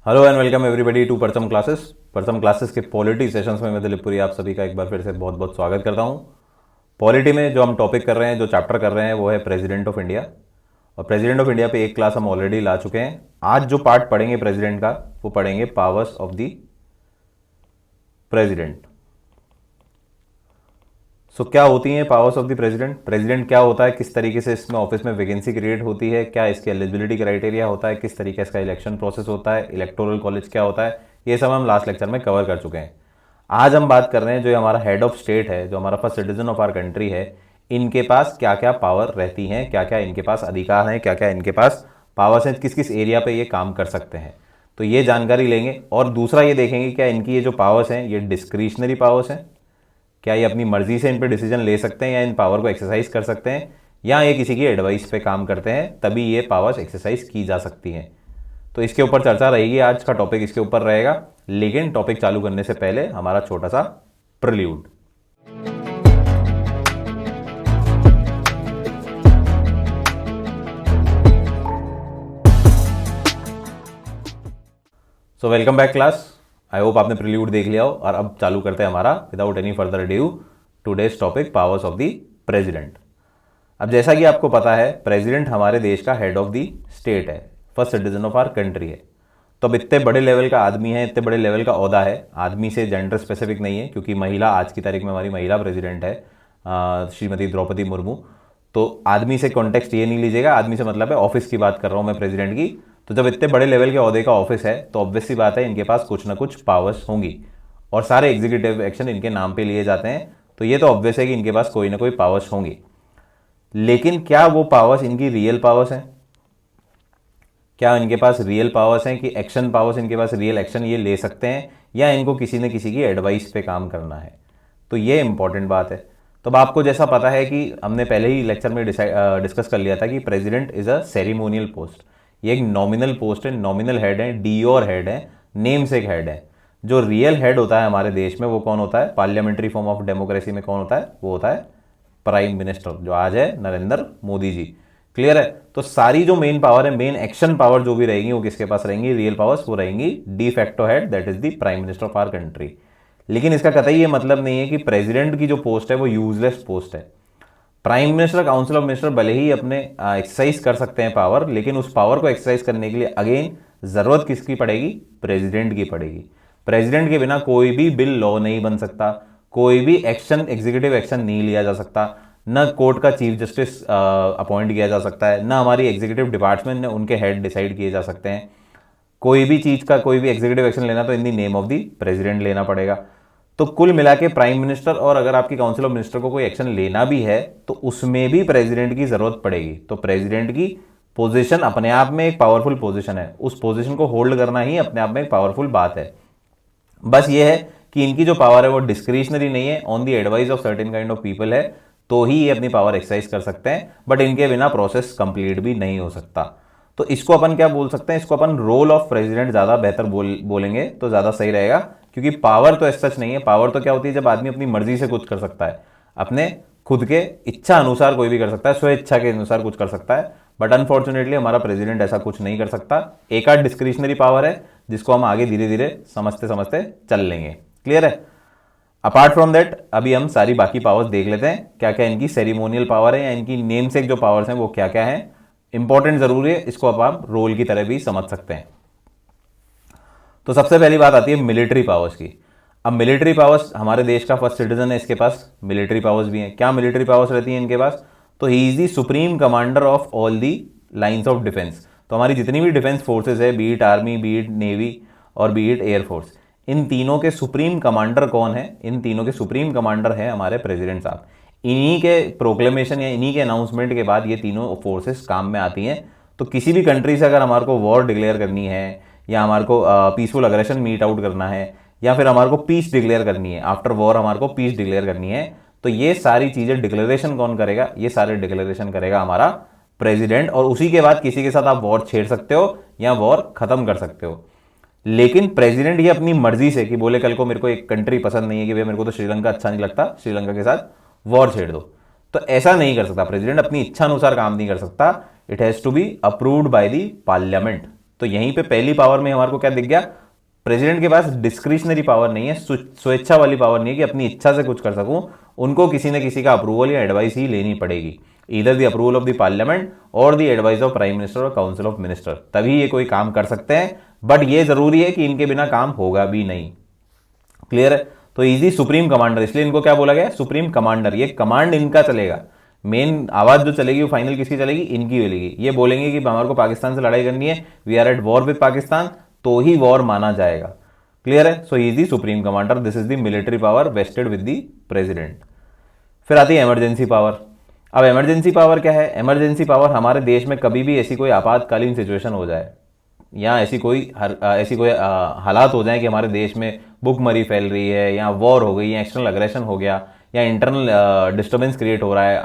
Hello and welcome everybody to Parcham classes. Parcham classes के polity sessions में मैं दिलीप पुरी आप सभी का एक बार फिर से बहुत बहुत स्वागत करता हूं। पॉलिटी में जो हम टॉपिक कर रहे हैं, जो चैप्टर कर रहे हैं, वो है प्रेसिडेंट ऑफ इंडिया। और प्रेसिडेंट ऑफ इंडिया पे एक क्लास हम ऑलरेडी ला चुके हैं। आज जो पार्ट पढ़ेंगे प्रेसिडेंट का, वो पढ़ेंगे पावर्स ऑफ द प्रेसिडेंट। सो क्या होती हैं powers of the president? President क्या होता है, किस तरीके से इसमें ऑफिस में वैकेंसी क्रिएट होती है, क्या इसके एलिजिबिलिटी क्राइटेरिया होता है, किस तरीके से इसका इलेक्शन प्रोसेस होता है, इलेक्टोरल कॉलेज क्या होता है, ये सब हम लास्ट लेक्चर में कवर कर चुके हैं। आज हम बात कर रहे हैं जो हमारा हेड ऑफ स्टेट है, जो हमारा first citizen of our country है, इनके पास क्या क्या पावर रहती हैं, क्या क्या इनके पास अधिकार हैं, क्या क्या इनके पास पावर्स हैं, किस किस एरिया पे ये काम कर सकते हैं। तो ये जानकारी लेंगे। और दूसरा ये देखेंगे क्या इनकी ये जो पावर्स हैं ये डिस्क्रिशनरी पावर्स हैं, क्या ये अपनी मर्जी से इन पे डिसीजन ले सकते हैं या इन पावर को एक्सरसाइज कर सकते हैं, या ये किसी की एडवाइस पे काम करते हैं तभी ये पावर्स एक्सरसाइज की जा सकती हैं। तो इसके ऊपर चर्चा रहेगी, आज का टॉपिक इसके ऊपर रहेगा। लेकिन टॉपिक चालू करने से पहले हमारा छोटा सा prelude. So welcome back class. I hope आपने प्रिल्यूड देख लिया हो। और अब चालू करते हैं हमारा without any further due today's topic, powers of the president. अब जैसा कि आपको पता है, प्रेसिडेंट हमारे देश का हेड ऑफ द स्टेट है, first citizen of our country है। तो अब इतने बड़े लेवल का आदमी है, इतने बड़े लेवल का ओहदा है, आदमी से जेंडर स्पेसिफिक नहीं है, क्योंकि महिला आज की तारीख में हमारी महिला प्रेसिडेंट है, श्रीमती द्रौपदी मुर्मू। तो आदमी से कॉन्टेक्स्ट ये नहीं लीजिएगा, आदमी से मतलब है ऑफिस की बात कर रहा हूँ मैं, प्रेसिडेंट की। तो जब इतने बड़े लेवल के ओहदे का ऑफिस है तो ऑब्वियस सी बात है इनके पास कुछ ना कुछ पावर्स होंगी, और सारे एग्जीक्यूटिव एक्शन इनके नाम पे लिए जाते हैं। तो ये तो ऑब्वियस है कि इनके पास कोई ना कोई पावर्स होंगी। लेकिन क्या वो पावर्स इनकी रियल पावर्स हैं? क्या इनके पास रियल पावर्स हैं कि एक्शन पावर्स, इनके पास रियल एक्शन ये ले सकते हैं, या इनको किसी न किसी की एडवाइस पे काम करना है? तो ये इंपॉर्टेंट बात है। तो अब आपको जैसा पता है कि हमने पहले ही लेक्चर में डिस्कस कर लिया था कि president is a ceremonial post. ये एक नॉमिनल पोस्ट है, नॉमिनल हेड है, डी और हेड है, नेम से एक हेड है। जो रियल हेड होता है हमारे देश में वो कौन होता है? पार्लियामेंट्री फॉर्म ऑफ डेमोक्रेसी में कौन होता है? वो होता है प्राइम मिनिस्टर, जो आज है नरेंद्र मोदी जी। क्लियर है? तो सारी जो मेन पावर है, मेन एक्शन पावर जो भी रहेंगी वो किसके पास रहेंगी? रियल पावर्स वो रहेंगी de facto head, that is the prime minister of our country. लेकिन इसका कतई ये मतलब नहीं है कि प्रेसिडेंट की जो पोस्ट है वो यूजलेस पोस्ट है। Prime minister, council of minister भले ही अपने एक्सरसाइज कर सकते हैं पावर, लेकिन उस पावर को एक्सरसाइज करने के लिए अगेन जरूरत किसकी पड़ेगी? प्रेसिडेंट की पड़ेगी। प्रेसिडेंट के बिना कोई भी बिल लॉ नहीं बन सकता, कोई भी एक्शन, एग्जीक्यूटिव एक्शन नहीं लिया जा सकता, न कोर्ट का चीफ जस्टिस अपॉइंट किया जा सकता है, न हमारी एग्जीक्यूटिव डिपार्टमेंट ने उनके हेड डिसाइड किए जा सकते हैं। कोई भी चीज का कोई भी एग्जीक्यूटिव एक्शन लेना तो in the name of the president लेना पड़ेगा। तो कुल मिला के प्राइम मिनिस्टर, और अगर आपकी काउंसिल ऑफ मिनिस्टर को कोई एक्शन लेना भी है तो उसमें भी प्रेसिडेंट की जरूरत पड़ेगी। तो प्रेसिडेंट की पोजीशन अपने आप में एक पावरफुल पोजीशन है, उस पोजीशन को होल्ड करना ही अपने आप में एक पावरफुल बात है। बस ये है कि इनकी जो पावर है वो डिस्क्रिशनरी नहीं है, on the advice of certain kind of people है, तो ही ये अपनी पावर एक्सरसाइज कर सकते हैं। बट इनके बिना प्रोसेस कंप्लीट भी नहीं हो सकता। तो इसको अपन क्या बोल सकते हैं? इसको अपन रोल ऑफ प्रेसिडेंट ज्यादा बेहतर बोलेंगे तो ज्यादा सही रहेगा, क्योंकि पावर तो ऐसा सच नहीं है। पावर तो क्या होती है? जब आदमी अपनी मर्जी से कुछ कर सकता है, अपने खुद के इच्छा अनुसार कोई भी कर सकता है, स्व इच्छा के अनुसार कुछ कर सकता है। बट अनफॉर्चुनेटली हमारा प्रेसिडेंट ऐसा कुछ नहीं कर सकता। एक आध डिस्क्रिशनरी पावर है जिसको हम आगे धीरे धीरे समझते समझते चल लेंगे। क्लियर है? अपार्ट फ्रॉम दैट अभी हम सारी बाकी पावर्स देख लेते हैं, क्या क्या इनकी सेरिमोनियल पावर है या इनकी नेम से जो पावर्स हैं वो क्या क्या है। इंपॉर्टेंट जरूर है, इसको अब आप रोल की तरह भी समझ सकते हैं। तो सबसे पहली बात आती है मिलिट्री पावर्स की। अब मिलिट्री पावर्स, हमारे देश का फर्स्ट सिटीजन है, इसके पास मिलिट्री पावर्स भी हैं। क्या मिलिट्री पावर्स रहती हैं इनके पास? तो he is the supreme commander of all the lines of defence. तो हमारी जितनी भी डिफेंस फोर्सेज है, B it army, B it navy और बी इट एयरफोर्स, इन तीनों के सुप्रीम कमांडर कौन है? इन तीनों के सुप्रीम कमांडर है हमारे प्रेसिडेंट साहब। इन्हीं के प्रोक्लेमेशन या इन्हीं के अनाउंसमेंट के बाद ये तीनों फोर्सेस काम में आती हैं। तो किसी भी कंट्री से अगर हमारे को वॉर डिक्लेयर करनी है, या हमारे को पीसफुल अग्रेशन मीट आउट करना है, या फिर हमारे को पीस डिक्लेयर करनी है, आफ्टर वॉर हमारे को पीस डिक्लेयर करनी है, तो ये सारी चीजें डिक्लेरेशन कौन करेगा? ये सारे डिक्लेरेशन करेगा हमारा प्रेसिडेंट। और उसी के बाद किसी के साथ आप वॉर छेड़ सकते हो या वॉर खत्म कर सकते हो। लेकिन प्रेसिडेंट ये अपनी मर्जी से कि बोले कल को मेरे को एक कंट्री पसंद नहीं है कि भाई मेरे को तो श्रीलंका अच्छा नहीं लगता, श्रीलंका के साथ वॉर छेड़ दो, तो ऐसा नहीं कर सकता प्रेसिडेंट। अपनी इच्छा अनुसार काम नहीं कर सकता। It has to be approved by the parliament. तो यहीं पे पहली पावर में हमारे को क्या दिख गया, प्रेसिडेंट के पास डिस्क्रिशनरी पावर नहीं है, स्वेच्छा वाली पावर नहीं है कि अपनी इच्छा से कुछ कर सकूं, उनको किसी न किसी का अप्रूवल या एडवाइस ही लेनी पड़ेगी, either the approval of the parliament और the advice of prime minister और काउंसिल ऑफ मिनिस्टर, तभी ये कोई काम कर सकते हैं। बट ये जरूरी है कि इनके बिना काम होगा भी नहीं। क्लियर है? तो इजी सुप्रीम कमांडर, इसलिए इनको क्या बोला गया, सुप्रीम कमांडर। ये कमांड इनका चलेगा, मेन आवाज जो चलेगी वो फाइनल किसकी चलेगी, इनकी चलेगी। ये बोलेंगे कि हमारे को पाकिस्तान से लड़ाई करनी है, we are at war with Pakistan, तो ही वॉर माना जाएगा। क्लियर है? So is the supreme commander, this is the military power vested with the president. फिर आती है इमरजेंसी पावर। अब इमरजेंसी पावर क्या है? इमरजेंसी पावर हमारे देश में कभी भी ऐसी कोई आपातकालीन सिचुएशन हो जाए या ऐसी कोई हालात हो जाए कि हमारे देश में भुखमरी फैल रही है या वॉर हो गई या एक्सटर्नल अग्रेशन हो गया या इंटरनल डिस्टर्बेंस क्रिएट हो रहा है,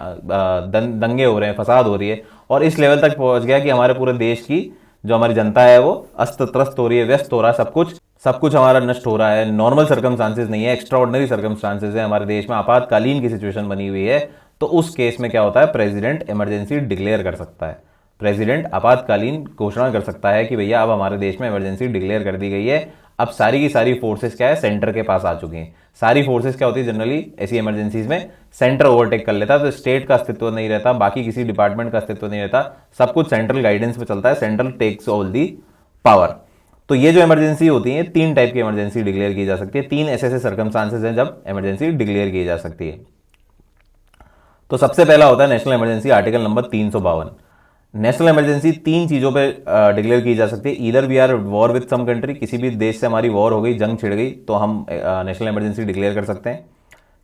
दंगे हो रहे हैं, फसाद हो रही है, और इस लेवल तक पहुंच गया कि हमारे पूरे देश की जो हमारी जनता है वो अस्त त्रस्त हो रही है, व्यस्त हो रहा है, सब कुछ हमारा नष्ट हो रहा है, नॉर्मल सर्कमस्टांसेस नहीं है, एक्स्ट्रा ऑर्डिनरी सर्कमस्टांसेस है, हमारे देश में आपातकालीन की सिचुएशन बनी हुई है। तो उस केस में क्या होता है, प्रेसिडेंट इमरजेंसी डिक्लेयर कर सकता है। प्रेसिडेंट आपातकालीन घोषणा कर सकता है कि भैया अब हमारे देश में इमरजेंसी डिक्लेयर कर दी गई है, अब सारी की सारी फोर्सेस क्या है, सेंटर के पास आ चुकी हैं। सारी फोर्सेस क्या होती है जनरली ऐसी इमरजेंसीज में, सेंटर ओवरटेक कर लेता है, तो स्टेट का अस्तित्व नहीं रहता, बाकी किसी डिपार्टमेंट का अस्तित्व नहीं रहता, सब कुछ सेंट्रल गाइडेंस में चलता है, central takes all the power. तो ये जो इमरजेंसी होती है, 3 टाइप की इमरजेंसी डिक्लेयर की जा सकती है, 3 ऐसे सर्कमस्टांसेस हैं जब इमरजेंसी डिक्लेयर की जा सकती है। तो सबसे पहला होता है national emergency, article number 352। National emergency 3 चीजों पे डिक्लेयर की जा सकती है। Either we are war with some country, किसी भी देश से हमारी वॉर हो गई, जंग छिड़ गई, तो हम नेशनल इमरजेंसी डिक्लेयर कर सकते हैं।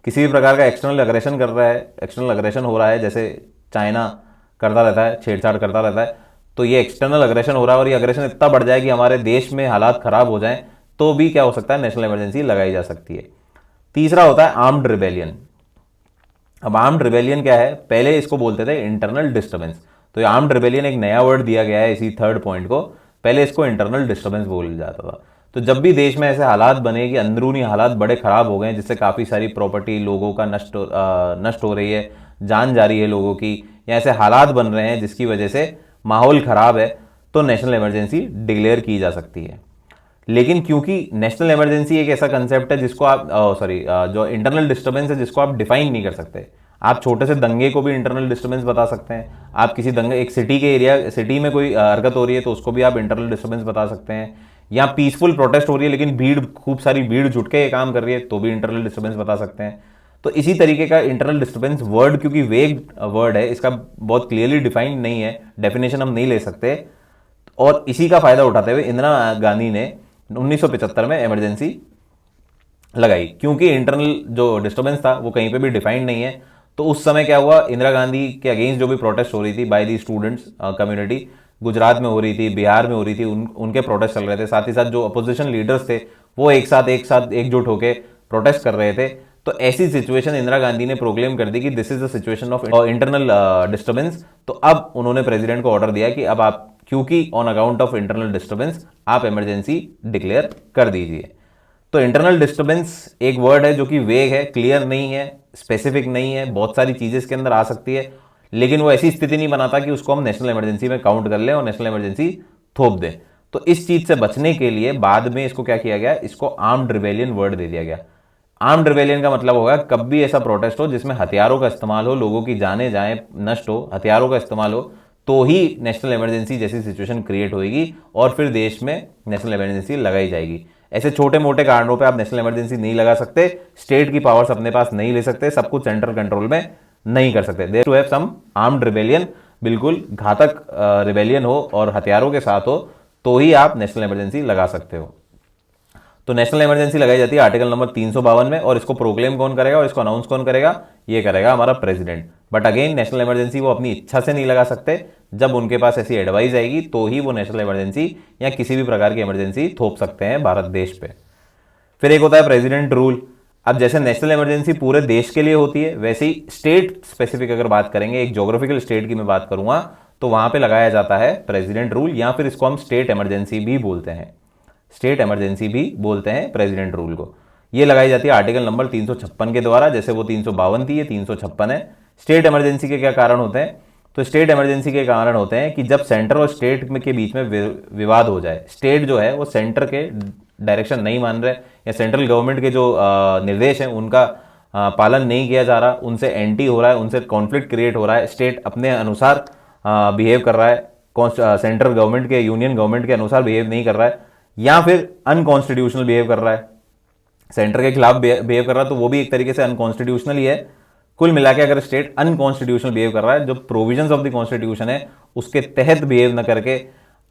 किसी भी प्रकार का एक्सटर्नल अग्रेशन कर रहा है, एक्सटर्नल अग्रेशन हो रहा है, जैसे चाइना करता रहता है, छेड़छाड़ करता रहता है, तो ये एक्सटर्नल अग्रेशन हो रहा है और ये अग्रेशन इतना बढ़ जाए कि हमारे देश में हालात खराब हो जाएं, तो भी क्या हो सकता है, नेशनल इमरजेंसी लगाई जा सकती है। तीसरा होता है आर्म्ड रिबेलियन। अब आर्म्ड रिबेलियन क्या है, पहले इसको बोलते थे इंटरनल डिस्टर्बेंस, तो ये आर्म्ड रिबेलियन एक नया वर्ड दिया गया है इसी 3rd पॉइंट को, पहले इसको इंटरनल डिस्टर्बेंस बोला जाता था। तो जब भी देश में ऐसे हालात बने कि अंदरूनी हालात बड़े खराब हो गए, जिससे काफ़ी सारी प्रॉपर्टी लोगों का नष्ट हो रही है, जान जा रही है लोगों की, या ऐसे हालात बन रहे हैं जिसकी वजह से माहौल खराब है, तो नेशनल इमरजेंसी डिक्लेयर की जा सकती है। लेकिन क्योंकि नेशनल इमरजेंसी एक ऐसा कंसेप्ट है जिसको आप जो इंटरनल डिस्टर्बेंस है जिसको आप डिफाइन नहीं कर सकते। आप छोटे से दंगे को भी इंटरनल डिस्टर्बेंस बता सकते हैं, आप किसी दंगे, एक सिटी में कोई हरकत हो रही है तो उसको भी आप इंटरनल डिस्टर्बेंस बता सकते हैं, या पीसफुल प्रोटेस्ट हो रही है लेकिन खूब सारी भीड़ जुट के ये काम कर रही है तो भी इंटरनल डिस्टर्बेंस बता सकते हैं। तो इसी तरीके का इंटरनल डिस्टर्बेंस वर्ड, क्योंकि वेग वर्ड है, इसका बहुत क्लियरली डिफाइंड नहीं है, डेफिनेशन हम नहीं ले सकते, और इसी का फायदा उठाते हुए इंदिरा गांधी ने 1975 में इमरजेंसी लगाई, क्योंकि इंटरनल जो डिस्टर्बेंस था वो कहीं पे भी डिफाइंड नहीं है। तो उस समय क्या हुआ, इंदिरा गांधी के अगेंस्ट जो भी प्रोटेस्ट हो रही थी by the students community, Gujarat में हो रही थी, बिहार में हो रही थी, उनके प्रोटेस्ट चल रहे थे, साथ ही साथ जो अपोजिशन लीडर्स थे वो एक साथ एकजुट होकर प्रोटेस्ट कर रहे थे। तो ऐसी सिचुएशन इंदिरा गांधी ने प्रोक्लेम कर दी कि this is the situation of internal disturbance. तो अब उन्होंने प्रेसिडेंट को ऑर्डर दिया कि अब आप, क्योंकि on account of internal disturbance, आप इमरजेंसी डिक्लेयर कर दीजिए। तो इंटरनल डिस्टर्बेंस एक वर्ड है जो कि वेग है, क्लियर नहीं है, स्पेसिफिक नहीं है, बहुत सारी चीजें इसके अंदर आ सकती है, लेकिन वो ऐसी स्थिति नहीं बनाता कि उसको हम नेशनल इमरजेंसी में काउंट कर लें और नेशनल इमरजेंसी थोप दें। तो इस चीज से बचने के लिए बाद में इसको क्या किया गया, इसको आर्म्ड रिबेलियन वर्ड दे दिया गया। आर्म्ड रिबेलियन का मतलब होगा कब भी ऐसा प्रोटेस्ट हो जिसमें हथियारों का इस्तेमाल हो, लोगों की जानें जाएं, नष्ट हो, हथियारों का इस्तेमाल हो, तो ही नेशनल इमरजेंसी जैसी सिचुएशन क्रिएट होगी और फिर देश में नेशनल इमरजेंसी लगाई जाएगी। ऐसे छोटे मोटे कारणों पे आप नेशनल इमरजेंसी नहीं लगा सकते, स्टेट की पावर्स अपने पास नहीं ले सकते, सब कुछ सेंट्रल कंट्रोल में नहीं कर सकते। There to have some armed rebellion, बिल्कुल घातक रिबेलियन हो और हथियारों के साथ हो, तो ही आप नेशनल इमरजेंसी लगा सकते हो। तो नेशनल इमरजेंसी लगाई जाती है आर्टिकल नंबर 352 में, और इसको प्रोक्लेम कौन करेगा और इसको अनाउंस कौन करेगा, ये करेगा हमारा president. But again national emergency वो अपनी इच्छा से नहीं लगा सकते, जब उनके पास ऐसी एडवाइस आएगी तो ही वो नेशनल इमरजेंसी या किसी भी प्रकार की इमरजेंसी थोप सकते हैं भारत देश पे। फिर एक होता है प्रेसिडेंट रूल। अब जैसे नेशनल इमरजेंसी पूरे देश के लिए होती है, वैसे ही स्टेट स्पेसिफिक अगर बात करेंगे, एक ज्योग्राफिकल स्टेट की मैं बात करूंगा, तो वहां पे लगाया जाता है प्रेसिडेंट रूल, या फिर इसको हम स्टेट इमरजेंसी भी बोलते हैं, स्टेट इमरजेंसी भी बोलते हैं प्रेसिडेंट रूल को। ये लगाई जाती है आर्टिकल नंबर 356 के द्वारा, जैसे वो 352 थी, ये 356 है। स्टेट इमरजेंसी के क्या कारण होते हैं, तो स्टेट इमरजेंसी के कारण होते हैं कि जब सेंटर और स्टेट के बीच में विवाद हो जाए, स्टेट जो है वो सेंटर के डायरेक्शन नहीं मान रहे या सेंट्रल गवर्नमेंट के जो निर्देश हैं उनका पालन नहीं किया जा रहा, उनसे एंटी हो रहा है, उनसे कॉन्फ्लिक्ट क्रिएट हो रहा है, स्टेट अपने अनुसार बिहेव कर रहा है, सेंट्रल गवर्नमेंट के यूनियन गवर्नमेंट के अनुसार बिहेव नहीं कर रहा है, या फिर अनकॉन्स्टिट्यूशनल बिहेव कर रहा है, सेंटर के खिलाफ बिहेव कर रहा है, तो वो भी एक तरीके से अनकॉन्स्टिट्यूशनल ही है। कुल मिला के अगर स्टेट अनकॉन्स्टिट्यूशनल बिहेव कर रहा है, जो प्रोविजंस ऑफ द कॉन्स्टिट्यूशन है उसके तहत बिहेव न करके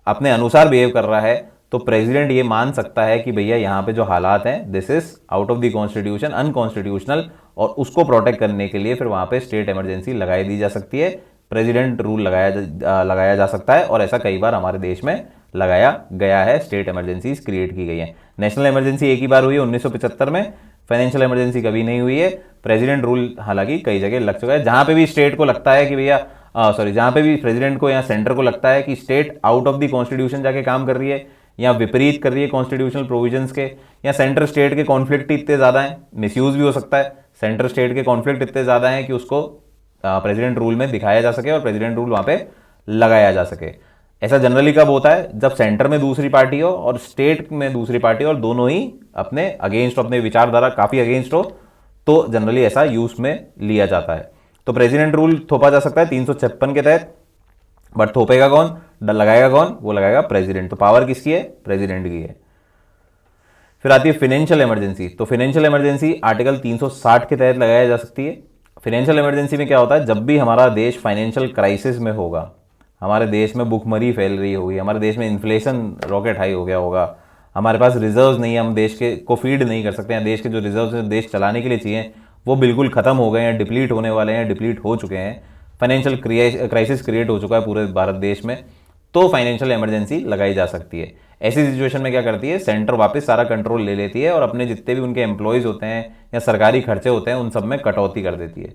अपने अनुसार बिहेव कर रहा है, तो प्रेसिडेंट ये मान सकता है कि भैया यहाँ पे जो हालात हैं this is out of the constitution, unconstitutional, और उसको प्रोटेक्ट करने के लिए फिर वहां पे स्टेट इमरजेंसी लगाई दी जा सकती है, प्रेसिडेंट रूल लगाया जा सकता है, और ऐसा कई बार हमारे देश में लगाया गया है, स्टेट इमरजेंसीज क्रिएट की गई हैं। नेशनल इमरजेंसी एक ही बार हुई है 1975 में, फाइनेंशियल इमरजेंसी कभी नहीं हुई है। प्रेसिडेंट रूल हालांकि कई जगह लग चुका है, जहां पे भी स्टेट को लगता है कि भैया जहां पे भी प्रेसिडेंट को या सेंटर को लगता है कि state out of the constitution जाके काम कर रही है या विपरीत कर रही है कॉन्स्टिट्यूशनल प्रोविजंस के, या सेंटर स्टेट के कॉन्फ्लिक्ट इतने ज्यादा हैं, मिसयूज भी हो सकता है, सेंटर स्टेट के कॉन्फ्लिक्ट इतने ज्यादा हैं कि उसको प्रेसिडेंट रूल में दिखाया जा सके और प्रेसिडेंट रूल वहां पे लगाया जा सके। ऐसा जनरली कब होता है? जब सेंटर में दूसरी पार्टी हो और स्टेट में दूसरी पार्टी हो और दोनों ही अपने अगेंस्ट, अपने विचारधारा काफी अगेंस्ट हो, तो जनरली ऐसा यूज में लिया जाता है। तो प्रेसिडेंट रूल थोपा जा सकता है 356 के तहत, बट थोपेगा कौन, लगाएगा कौन? वो लगाएगा प्रेसिडेंट। तो पावर किसकी है? प्रेसिडेंट की है। फिर आती है फाइनेंशियल इमरजेंसी। तो फाइनेंशियल इमरजेंसी आर्टिकल 360 के तहत लगाया जा सकती है। फाइनेंशियल इमरजेंसी में क्या होता है? जब भी हमारा देश फाइनेंशियल क्राइसिस में होगा, हमारे देश में भुखमरी फैल रही होगी, हमारे देश में इन्फ्लेशन रॉकेट हाई हो गया होगा, हमारे पास रिजर्व्स नहीं है, हम देश के को फीड नहीं कर सकते हैं, देश के जो रिजर्व्स देश चलाने के लिए चाहिए वो बिल्कुल खत्म हो गए हैं, डिप्लीट होने वाले हैं, डिप्लीट हो चुके हैं, फाइनेंशियल क्राइसिस क्रिएट हो चुका है पूरे भारत देश में, तो फाइनेंशियल इमरजेंसी लगाई जा सकती है। ऐसी सिचुएशन में क्या करती है? सेंटर वापस सारा कंट्रोल ले लेती है और अपने जितने भी उनके एम्प्लॉयज होते हैं या सरकारी खर्चे होते हैं उन सब में कटौती कर देती है।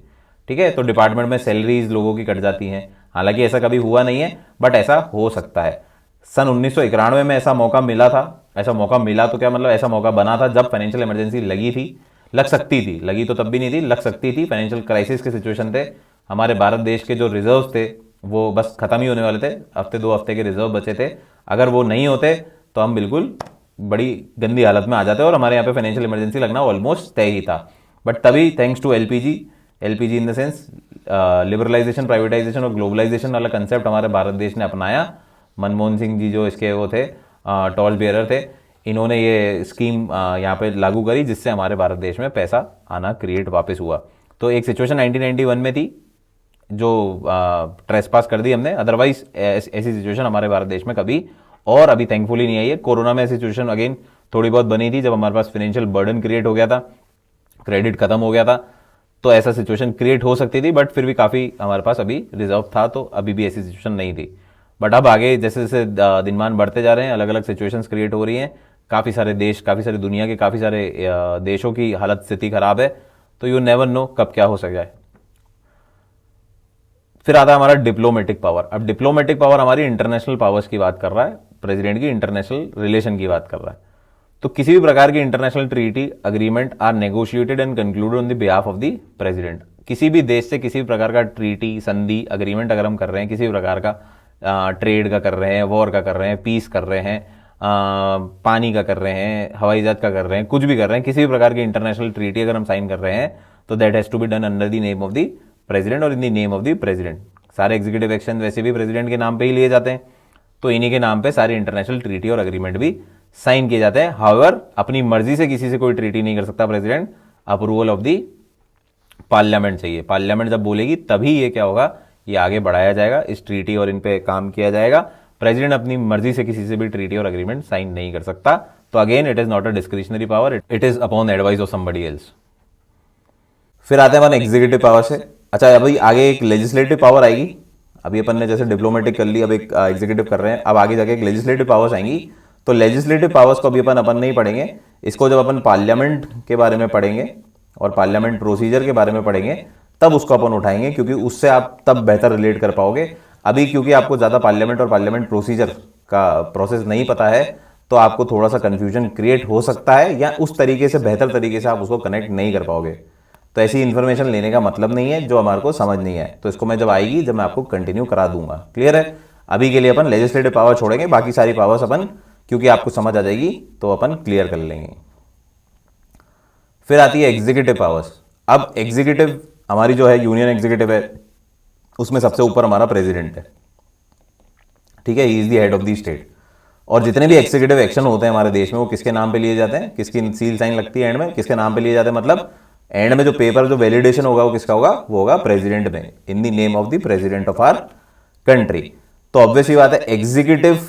ठीक है, तो डिपार्टमेंट में सैलरीज लोगों की कट जाती हैं। हालांकि ऐसा कभी हुआ नहीं है, बट ऐसा हो सकता है। सन 1991 में ऐसा मौका मिला था। ऐसा मौका मिला तो क्या मतलब, ऐसा मौका बना था जब फाइनेंशियल इमरजेंसी लगी थी, लग सकती थी, लगी तो तब भी नहीं थी, लग सकती थी। फाइनेंशियल क्राइसिस के सिचुएशन थे, हमारे भारत देश के जो रिजर्व थे वो बस खत्म ही होने वाले थे, हफ्ते 2 हफ्ते के रिजर्व बचे थे। अगर वो नहीं होते तो हम बिल्कुल बड़ी गंदी हालत में आ जाते और हमारे यहाँ पे फाइनेंशियल इमरजेंसी लगना ऑलमोस्ट तय ही था। बट तभी thanks to LPG in the sense liberalisation, privatisation और ग्लोबलाइजेशन वाला कंसेप्ट हमारे भारत देश ने अपनाया। मनमोहन सिंह जी जो इसके वो थे टॉर्च बियरर थे, इन्होंने ये स्कीम यहाँ पे लागू करी जिससे हमारे भारत देश में पैसा आना क्रिएट वापस हुआ। तो एक सिचुएशन 1991 में थी जो ट्रेसपास कर दी हमने, अदरवाइज ऐसी सिचुएशन हमारे भारत देश में कभी और अभी थैंकफुली नहीं आई है। कोरोना में सिचुएशन अगेन थोड़ी बहुत बनी थी जब हमारे पास फाइनेंशियल बर्डन क्रिएट हो गया था, क्रेडिट खत्म हो गया था, तो ऐसा सिचुएशन क्रिएट हो सकती थी, बट फिर भी काफ़ी हमारे पास अभी रिजर्व था, तो अभी भी ऐसी सिचुएशन नहीं थी। बट अब आगे जैसे जैसे दिनमान बढ़ते जा रहे हैं, अलग अलग सिचुएशंस क्रिएट हो रही हैं, काफ़ी सारे देश, काफ़ी सारी दुनिया के काफ़ी सारे देशों की हालत स्थिति खराब है, तो यू नेवर नो कब क्या हो सके। फिर आता है हमारा डिप्लोमेटिक पावर। अब डिप्लोमेटिक पावर हमारी इंटरनेशनल पावर्स की बात कर रहा है, प्रेसिडेंट की इंटरनेशनल रिलेशन की बात कर रहा है। तो किसी भी प्रकार की international treaty agreement are negotiated and concluded on the behalf of the president. किसी भी देश से किसी भी प्रकार का ट्रीटी, संधि, अग्रीमेंट अगर हम कर रहे हैं, किसी भी प्रकार का ट्रेड का कर रहे हैं, वॉर का कर रहे हैं, पीस कर रहे हैं, पानी का कर रहे हैं, हवाई जहाज का कर रहे हैं, कुछ भी कर रहे हैं, किसी भी प्रकार की इंटरनेशनल ट्रीटी अगर हम साइन कर रहे हैं तो that has to be done under the name of the president और in the name of the president. सारे एग्जीक्यूटिव एक्शन वैसे भी प्रेसिडेंट के नाम पे ही लिए जाते हैं, तो इन्हीं के नाम पे सारी इंटरनेशनल ट्रीटी और अग्रीमेंट भी साइन किए जाते हैं। हाउएवर अपनी मर्जी से किसी से कोई ट्रीटी नहीं कर सकता president, approval of the parliament चाहिए। पार्लियामेंट जब बोलेगी तभी ये क्या होगा, ये आगे बढ़ाया जाएगा, इस ट्रीटी और इन पे काम किया जाएगा। प्रेसिडेंट अपनी मर्जी से किसी से भी ट्रीटी और अग्रीमेंट साइन नहीं कर सकता। तो again it is not a discretionary power, it is upon advice of somebody else. फिर आते हैं हमारे एग्जीक्यूटिव पावर से। अच्छा, अभी आगे एक लेजिस्लेटिव पावर आएगी। अभी अपन ने जैसे डिप्लोमेटिक कर ली, अब एक एग्जीक्यूटिव कर रहे हैं, अब आगे जाके एक लेजिस्लेटिव पावर्स आएंगी। तो लेजिस्लेटिव पावर्स को अभी अपन नहीं पढ़ेंगे, इसको जब अपन पार्लियामेंट के बारे में पढ़ेंगे और पार्लियामेंट प्रोसीजर के बारे में पढ़ेंगे तब उसको अपन उठाएंगे, क्योंकि उससे आप तब बेहतर रिलेट कर पाओगे। अभी क्योंकि आपको ज़्यादा पार्लियामेंट और पार्लियामेंट प्रोसीजर का प्रोसेस नहीं पता है, तो आपको थोड़ा सा कंफ्यूजन क्रिएट हो सकता है, या उस तरीके से बेहतर तरीके से आप उसको कनेक्ट नहीं कर पाओगे। तो ऐसी इन्फॉर्मेशन लेने का मतलब नहीं है जो हमारे को समझ नहीं है, तो इसको मैं जब आएगी जब मैं आपको कंटिन्यू करा दूंगा। क्लियर है? अभी के लिए अपन लेजिस्लेटिव पावर छोड़ेंगे, बाकी सारी पावर्स अपन क्योंकि आपको समझ आ जाएगी तो अपन क्लियर कर लेंगे। फिर आती है एग्जीक्यूटिव पावर्स। अब एग्जीक्यूटिव हमारी जो है यूनियन एग्जीक्यूटिव है, उसमें सबसे ऊपर हमारा प्रेसिडेंट है। ठीक है, he is the head of the state. और जितने भी एग्जीक्यूटिव एक्शन होते हैं हमारे देश में वो किसके नाम पे लिए जाते हैं, किसकी सील साइन लगती है एंड में, किसके नाम पे लिए जाते हैं, मतलब एंड में जो पेपर जो वैलिडेशन होगा वो किसका होगा, वो होगा प्रेसिडेंट में, in the name of the president of our country. तो ऑब्वियस ही बात है एग्जीक्यूटिव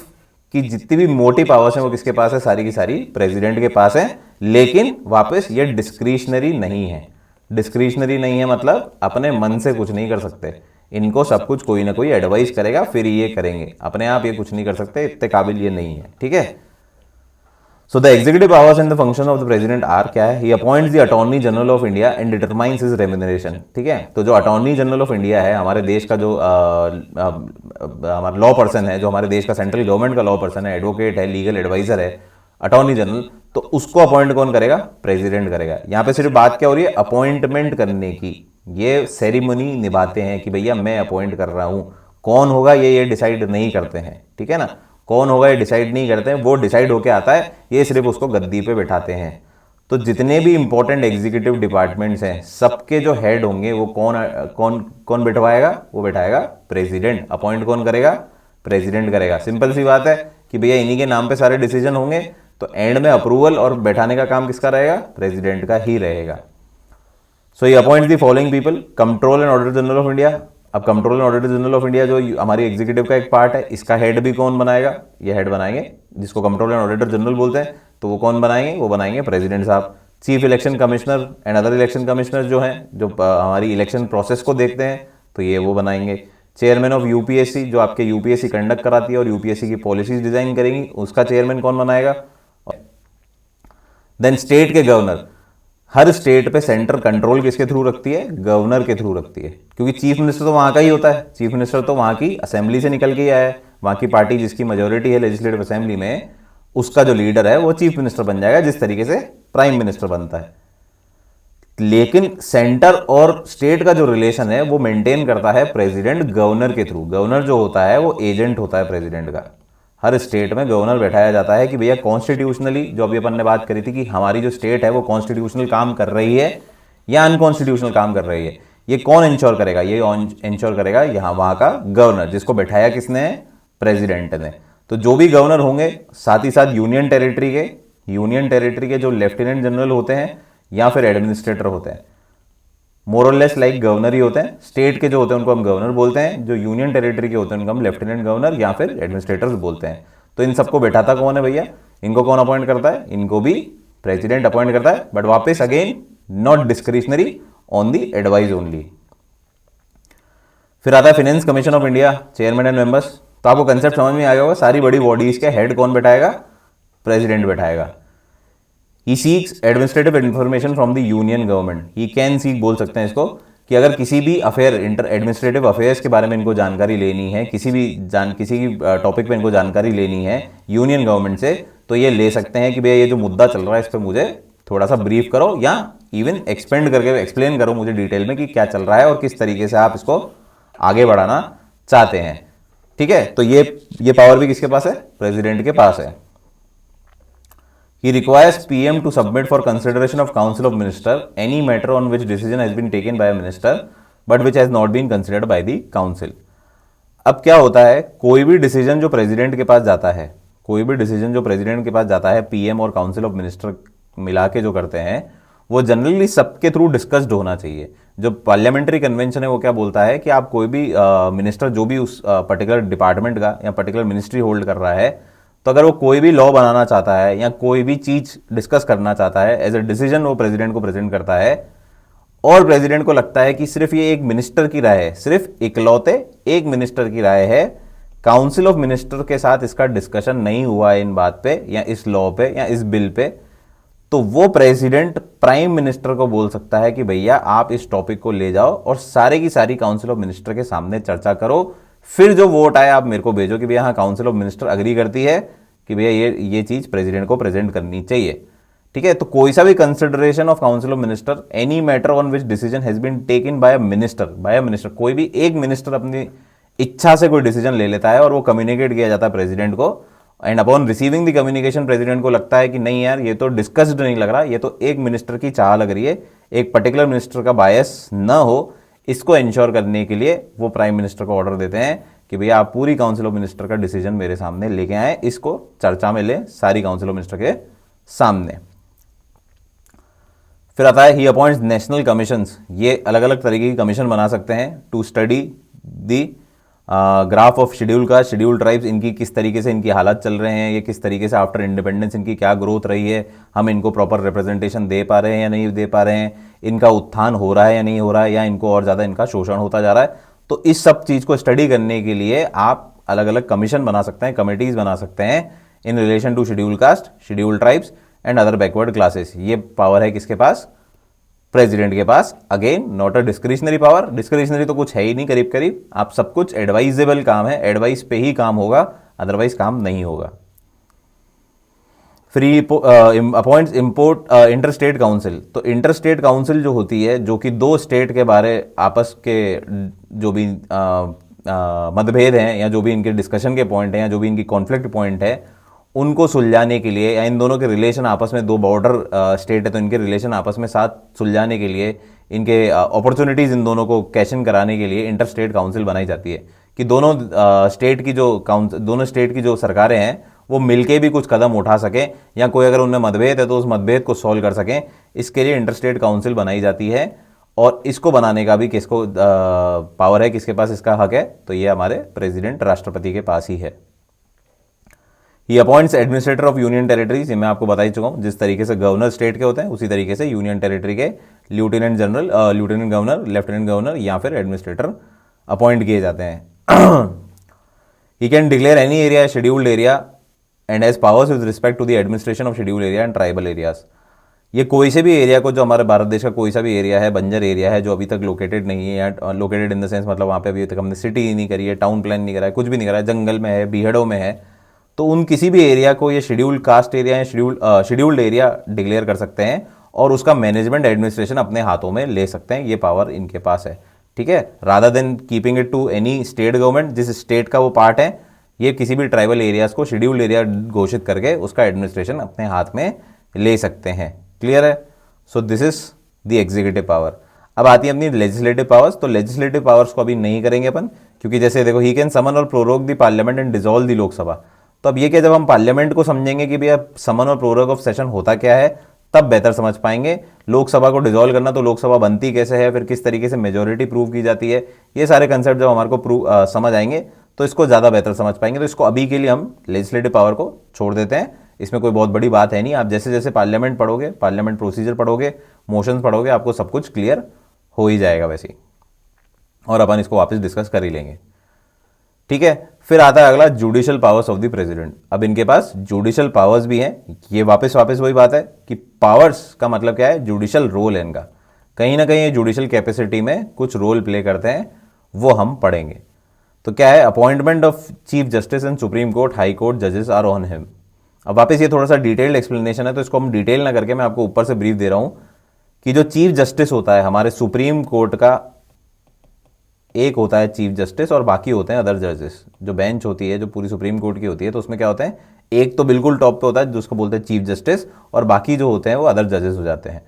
की जितनी भी मोटी पावर्स हैं वो किसके पास है, सारी की सारी प्रेसिडेंट के पास है। लेकिन वापस ये डिस्क्रिशनरी नहीं है। डिस्क्रिशनरी नहीं है मतलब अपने मन से कुछ नहीं कर सकते, इनको सब कुछ कोई ना कोई एडवाइस करेगा फिर ये करेंगे, अपने आप ये कुछ नहीं कर सकते, इतने काबिल ये नहीं है। ठीक है, so the executive powers and the function of the president are क्या है, he appoints the attorney general of India and determines his remuneration. ठीक है, तो जो अटॉर्नी जनरल ऑफ इंडिया है हमारे देश का, जो हमारा लॉ पर्सन है, जो हमारे देश का सेंट्रल गवर्नमेंट का लॉ पर्सन है, एडवोकेट है, लीगल एडवाइजर है, अटॉर्नी जनरल, तो उसको अपॉइंट कौन करेगा, प्रेसिडेंट करेगा। यहां पे सिर्फ बात क्या हो रही है, अपॉइंटमेंट करने की। ये सेरेमनी निभाते हैं कि भैया मैं अपॉइंट कर रहा हूं, कौन होगा ये डिसाइड नहीं करते हैं। ठीक है ना, कौन होगा ये डिसाइड नहीं करते हैं, वो डिसाइड होके आता है, ये सिर्फ उसको गद्दी पे बैठाते हैं। तो जितने भी इंपॉर्टेंट एग्जीक्यूटिव डिपार्टमेंट्स हैं सबके जो हेड होंगे वो कौन कौन कौन बैठवाएगा, वो बैठाएगा प्रेसिडेंट। अपॉइंट कौन करेगा, प्रेसिडेंट करेगा। सिंपल सी बात है कि भैया इन्हीं के नाम पे सारे डिसीजन होंगे, तो एंड में अप्रूवल और बैठाने का काम किसका रहेगा, प्रेसिडेंट का ही रहेगा। सो ये appoint the following people, control and auditor general of India. अब control and auditor general of India जो हमारी एग्जीक्यूटिव का एक पार्ट है, इसका हेड भी कौन बनाएगा, ये हेड बनाएंगे जिसको कंट्रोल एंड ऑडिटर जनरल बोलते हैं, तो वो कौन बनाएंगे, वो बनाएंगे प्रेसिडेंट साहब। Chief election commissioner and other election commissioner जो हैं, जो हमारी इलेक्शन प्रोसेस को देखते हैं, तो ये वो बनाएंगे। चेयरमैन ऑफ यूपीएससी, जो आपके यूपीएससी कंडक्ट कराती है और यूपीएससी की पॉलिसीज डिजाइन करेंगी, उसका चेयरमैन कौन बनाएगा। देन स्टेट के गवर्नर, हर स्टेट पे सेंटर कंट्रोल किसके थ्रू रखती है, गवर्नर के थ्रू रखती है, क्योंकि चीफ मिनिस्टर तो वहां का ही होता है। चीफ मिनिस्टर तो वहां की असेंबली से निकल के ही आया है, वहां की पार्टी जिसकी मेजोरिटी है लेजिस्लेटिव असेंबली में, उसका जो लीडर है वो चीफ मिनिस्टर बन जाएगा, जिस तरीके से प्राइम मिनिस्टर बनता है। लेकिन सेंटर और स्टेट का जो रिलेशन है वो मेंटेन करता है प्रेसिडेंट गवर्नर के थ्रू। गवर्नर जो होता है वो एजेंट होता है प्रेसिडेंट का। हर स्टेट में गवर्नर बैठाया जाता है कि भैया कॉन्स्टिट्यूशनली, जो अभी अपन ने बात करी थी कि हमारी जो स्टेट है वो कॉन्स्टिट्यूशनल काम कर रही है या अनकॉन्स्टिट्यूशनल काम कर रही है, ये कौन इंश्योर करेगा, ये इंश्योर करेगा यहाँ वहाँ का गवर्नर, जिसको बैठाया किसने है, प्रेसिडेंट ने। तो जो भी गवर्नर होंगे, साथ ही साथ यूनियन टेरिटरी के जो लेफ्टिनेंट जनरल होते हैं या फिर एडमिनिस्ट्रेटर होते हैं, मोर और लेस लाइक गवर्नर ही होते हैं। स्टेट के जो होते हैं उनको हम गवर्नर बोलते हैं, जो यूनियन टेरिटरी के होते हैं उनको हम लेफ्टिनेंट गवर्नर या फिर एडमिनिस्ट्रेटर्स बोलते हैं। तो इन सबको बैठाता कौन है भैया, इनको कौन अपॉइंट करता है, इनको भी प्रेसिडेंट अपॉइंट करता है, बट वापस again not discretionary, on the advice only. फिर आता है finance commission of India, chairman and members. तो आपको कंसेप्ट समझ में आ गया होगा, सारी बड़ी बॉडीज के हेड कौन बैठाएगा, president बैठाएगा। He seeks administrative information from the union government. He can seek बोल सकते हैं इसको, कि अगर किसी भी अफेयर, एडमिनिस्ट्रेटिव अफेयर्स के बारे में इनको जानकारी लेनी है, किसी भी टॉपिक पे इनको जानकारी लेनी है यूनियन गवर्नमेंट से, तो ये ले सकते हैं कि भैया ये जो मुद्दा चल रहा है इस पर मुझे थोड़ा सा ब्रीफ करो, या इवन एक्सपेंड करके एक्सप्लेन करो मुझे डिटेल में कि क्या चल रहा है और किस तरीके से आप इसको आगे बढ़ाना चाहते हैं। ठीक है, तो ये पावर भी किसके पास है, प्रेसिडेंट के पास है। He requires PM to submit for consideration of Council of Minister any matter on which decision has been taken by a minister but which has not been considered by the council. अब क्या होता है, कोई भी decision जो president के पास जाता है, पीएम और काउंसिल ऑफ मिनिस्टर मिला के जो करते हैं, वो जनरली सबके थ्रू डिस्कस्ड होना चाहिए। जो पार्लियामेंट्री कन्वेंशन है वो क्या बोलता है कि आप कोई भी मिनिस्टर जो भी उस पर्टिकुलर डिपार्टमेंट का या पर्टिकुलर मिनिस्ट्री होल्ड कर रहा है, तो अगर वो कोई भी लॉ बनाना चाहता है या कोई भी चीज डिस्कस करना चाहता है, एज अ डिसीजन वो प्रेसिडेंट को प्रेजेंट करता है, और प्रेसिडेंट को लगता है कि सिर्फ ये एक मिनिस्टर की राय है, सिर्फ इकलौते एक मिनिस्टर की राय है, काउंसिल ऑफ मिनिस्टर के साथ इसका डिस्कशन नहीं हुआ है इन बात पे या इस लॉ पे या इस बिल पे, तो वो प्रेसिडेंट प्राइम मिनिस्टर को बोल सकता है कि भैया आप इस टॉपिक को ले जाओ और सारे की सारी काउंसिल ऑफ मिनिस्टर के सामने चर्चा करो, फिर जो वोट आए आप मेरे को भेजो कि भैया हाँ काउंसिल ऑफ मिनिस्टर अग्री करती है कि भैया ये चीज प्रेसिडेंट को प्रेजेंट करनी चाहिए। ठीक है, तो कोई सा भी consideration of council of minister, any matter on which decision has been taken by a minister, कोई भी एक मिनिस्टर अपनी इच्छा से कोई डिसीजन ले लेता है और वो कम्युनिकेट किया जाता है प्रेसिडेंट को, and upon receiving the communication president को लगता है कि नहीं यार ये तो डिस्कस्ड नहीं लग रहा, ये तो एक मिनिस्टर की चाह लग रही है, एक पर्टिकुलर मिनिस्टर का बायस न हो, इसको इंश्योर करने के लिए वो प्राइम मिनिस्टर को ऑर्डर देते हैं कि भैया आप पूरी काउंसिल ऑफ मिनिस्टर का डिसीजन मेरे सामने लेके आए, इसको चर्चा में ले सारी काउंसिल ऑफ मिनिस्टर के सामने। फिर आता है ही अपॉइंट्स नेशनल कमीशंस, ये अलग अलग तरीके की कमीशन बना सकते हैं to study the graph of schedule का, शेड्यूल ट्राइब्स इनकी किस तरीके से इनकी हालत चल रहे हैं, ये किस तरीके से आफ्टर इंडिपेंडेंस इनकी क्या ग्रोथ रही है, हम इनको प्रॉपर रिप्रेजेंटेशन दे पा रहे हैं या नहीं दे पा रहे हैं, इनका उत्थान हो रहा है या नहीं हो रहा है, या इनको और ज़्यादा इनका शोषण होता जा रहा है। तो इस सब चीज़ को स्टडी करने के लिए आप अलग अलग कमीशन बना सकते हैं, कमिटीज़ बना सकते हैं in relation to schedule caste, schedule tribes and other backward classes. ये पावर है किसके पास? प्रेसिडेंट के पास। Again not a discretionary power, discretionary तो कुछ है ही नहीं, करीब करीब आप सब कुछ एडवाइजेबल काम है, एडवाइस पे ही काम होगा, अदरवाइज काम नहीं होगा। Free appoints import inter state council, तो इंटर स्टेट काउंसिल जो होती है, जो कि दो स्टेट के बारे आपस के जो भी मतभेद हैं या जो भी इनके डिस्कशन के पॉइंट हैं या जो भी इनकी कॉन्फ्लिक्ट पॉइंट है उनको सुलझाने के लिए, या इन दोनों के रिलेशन आपस में, दो बॉर्डर स्टेट है तो इनके रिलेशन आपस में साथ सुलझाने के लिए, इनके अपॉर्चुनिटीज़ इन दोनों को कैश इन कराने के लिए इंटर स्टेट काउंसिल बनाई जाती है कि दोनों स्टेट की जो दोनों स्टेट की जो सरकारें हैं वो मिलके भी कुछ कदम उठा सकें, या कोई अगर उनमें मतभेद है तो उस मतभेद को सॉल्व कर सकें। इसके लिए इंटर स्टेट काउंसिल बनाई जाती है, और इसको बनाने का भी किसको पावर है, किसके पास इसका हक है? तो ये हमारे प्रेसिडेंट, राष्ट्रपति के पास ही है। He appoints administrator of union territories, ये मैं आपको बता ही चुका हूँ, जिस तरीके से गवर्नर स्टेट के होते हैं उसी तरीके से यूनियन टेरिटरी के lieutenant general, lieutenant governor, lieutenant governor या फिर एडमिनिस्ट्रेटर अपॉइंट किए जाते हैं। He can declare any area scheduled area and has powers with respect to the administration of scheduled area and tribal areas. ये कोई से भी एरिया को, जो हमारे भारत देश का कोई सा भी एरिया है, बंजर एरिया है जो अभी तक लोकेटेड नहीं है, या लोकेटेड इन द सेंस मतलब वहाँ पे अभी तक हमने सिटी ही नहीं करी है, टाउन प्लान नहीं करा है, कुछ भी नहीं करा है, जंगल में है, बीहड़ों में है, तो उन किसी भी एरिया को ये शेड्यूल्ड कास्ट एरिया या शेड्यूल्ड एरिया डिक्लेयर कर सकते हैं और उसका मैनेजमेंट, एडमिनिस्ट्रेशन अपने हाथों में ले सकते हैं। ये पावर इनके पास है, ठीक है। Rather than keeping it to any state government, जिस स्टेट का वो पार्ट है, ये किसी भी ट्राइबल एरियाज को शेड्यूल्ड एरिया घोषित करके उसका एडमिनिस्ट्रेशन अपने हाथ में ले सकते हैं। क्लियर है? So this is the executive power. अब आती है अपनी लेजिस्लेटिव पावर्स। तो लेजिस्लेटिव पावर्स को अभी नहीं करेंगे अपन, क्योंकि जैसे देखो, ही कैन समन और prorogue the parliament and dissolve the Lok Sabha. तो अब ये क्या, जब हम पार्लियामेंट को समझेंगे कि भैया समन और प्रोरोग ऑफ सेशन होता क्या है, तब बेहतर समझ पाएंगे। लोकसभा को डिसॉल्व करना, तो लोकसभा बनती कैसे है, फिर किस तरीके से मेजोरिटी प्रूव की जाती है, ये सारे कंसेप्ट जब हमारे को समझ आएंगे तो इसको ज़्यादा बेहतर समझ पाएंगे। तो इसको अभी के लिए हम लेजिस्लेटिव पावर को छोड़ देते हैं, इसमें कोई बहुत बड़ी बात है नहीं। आप जैसे जैसे पार्लियामेंट पढ़ोगे, पार्लियामेंट प्रोसीजर पढ़ोगे, मोशंस पढ़ोगे, आपको सब कुछ क्लियर हो ही जाएगा वैसे ही, और अपन इसको वापस डिस्कस कर ही लेंगे, ठीक है। फिर आता है अगला, judicial powers of the president. अब इनके पास जुडिशियल पावर्स भी हैं। ये वापस वही बात है कि पावर्स का मतलब क्या है, जुडिशियल रोल है इनका। कहीं ना कहीं ये जुडिशियल कैपेसिटी में कुछ रोल प्ले करते हैं, वो हम पढ़ेंगे। तो क्या है, appointment of chief justice and supreme court, high court जजेस आर ऑन हिम। अब वापस ये थोड़ा सा डिटेल्ड एक्सप्लेनेशन है, तो इसको हम डिटेल ना करके मैं आपको ऊपर से ब्रीफ दे रहा हूं कि जो चीफ जस्टिस होता है हमारे सुप्रीम कोर्ट का, एक होता है चीफ जस्टिस और बाकी होते हैं अदर जजेस। जो बेंच होती है, जो पूरी सुप्रीम कोर्ट की होती है, तो उसमें क्या होते हैं, एक तो बिल्कुल टॉप पे होता है जिसको बोलते हैं चीफ जस्टिस, और बाकी जो होते हैं वो अदर जजेस हो जाते हैं।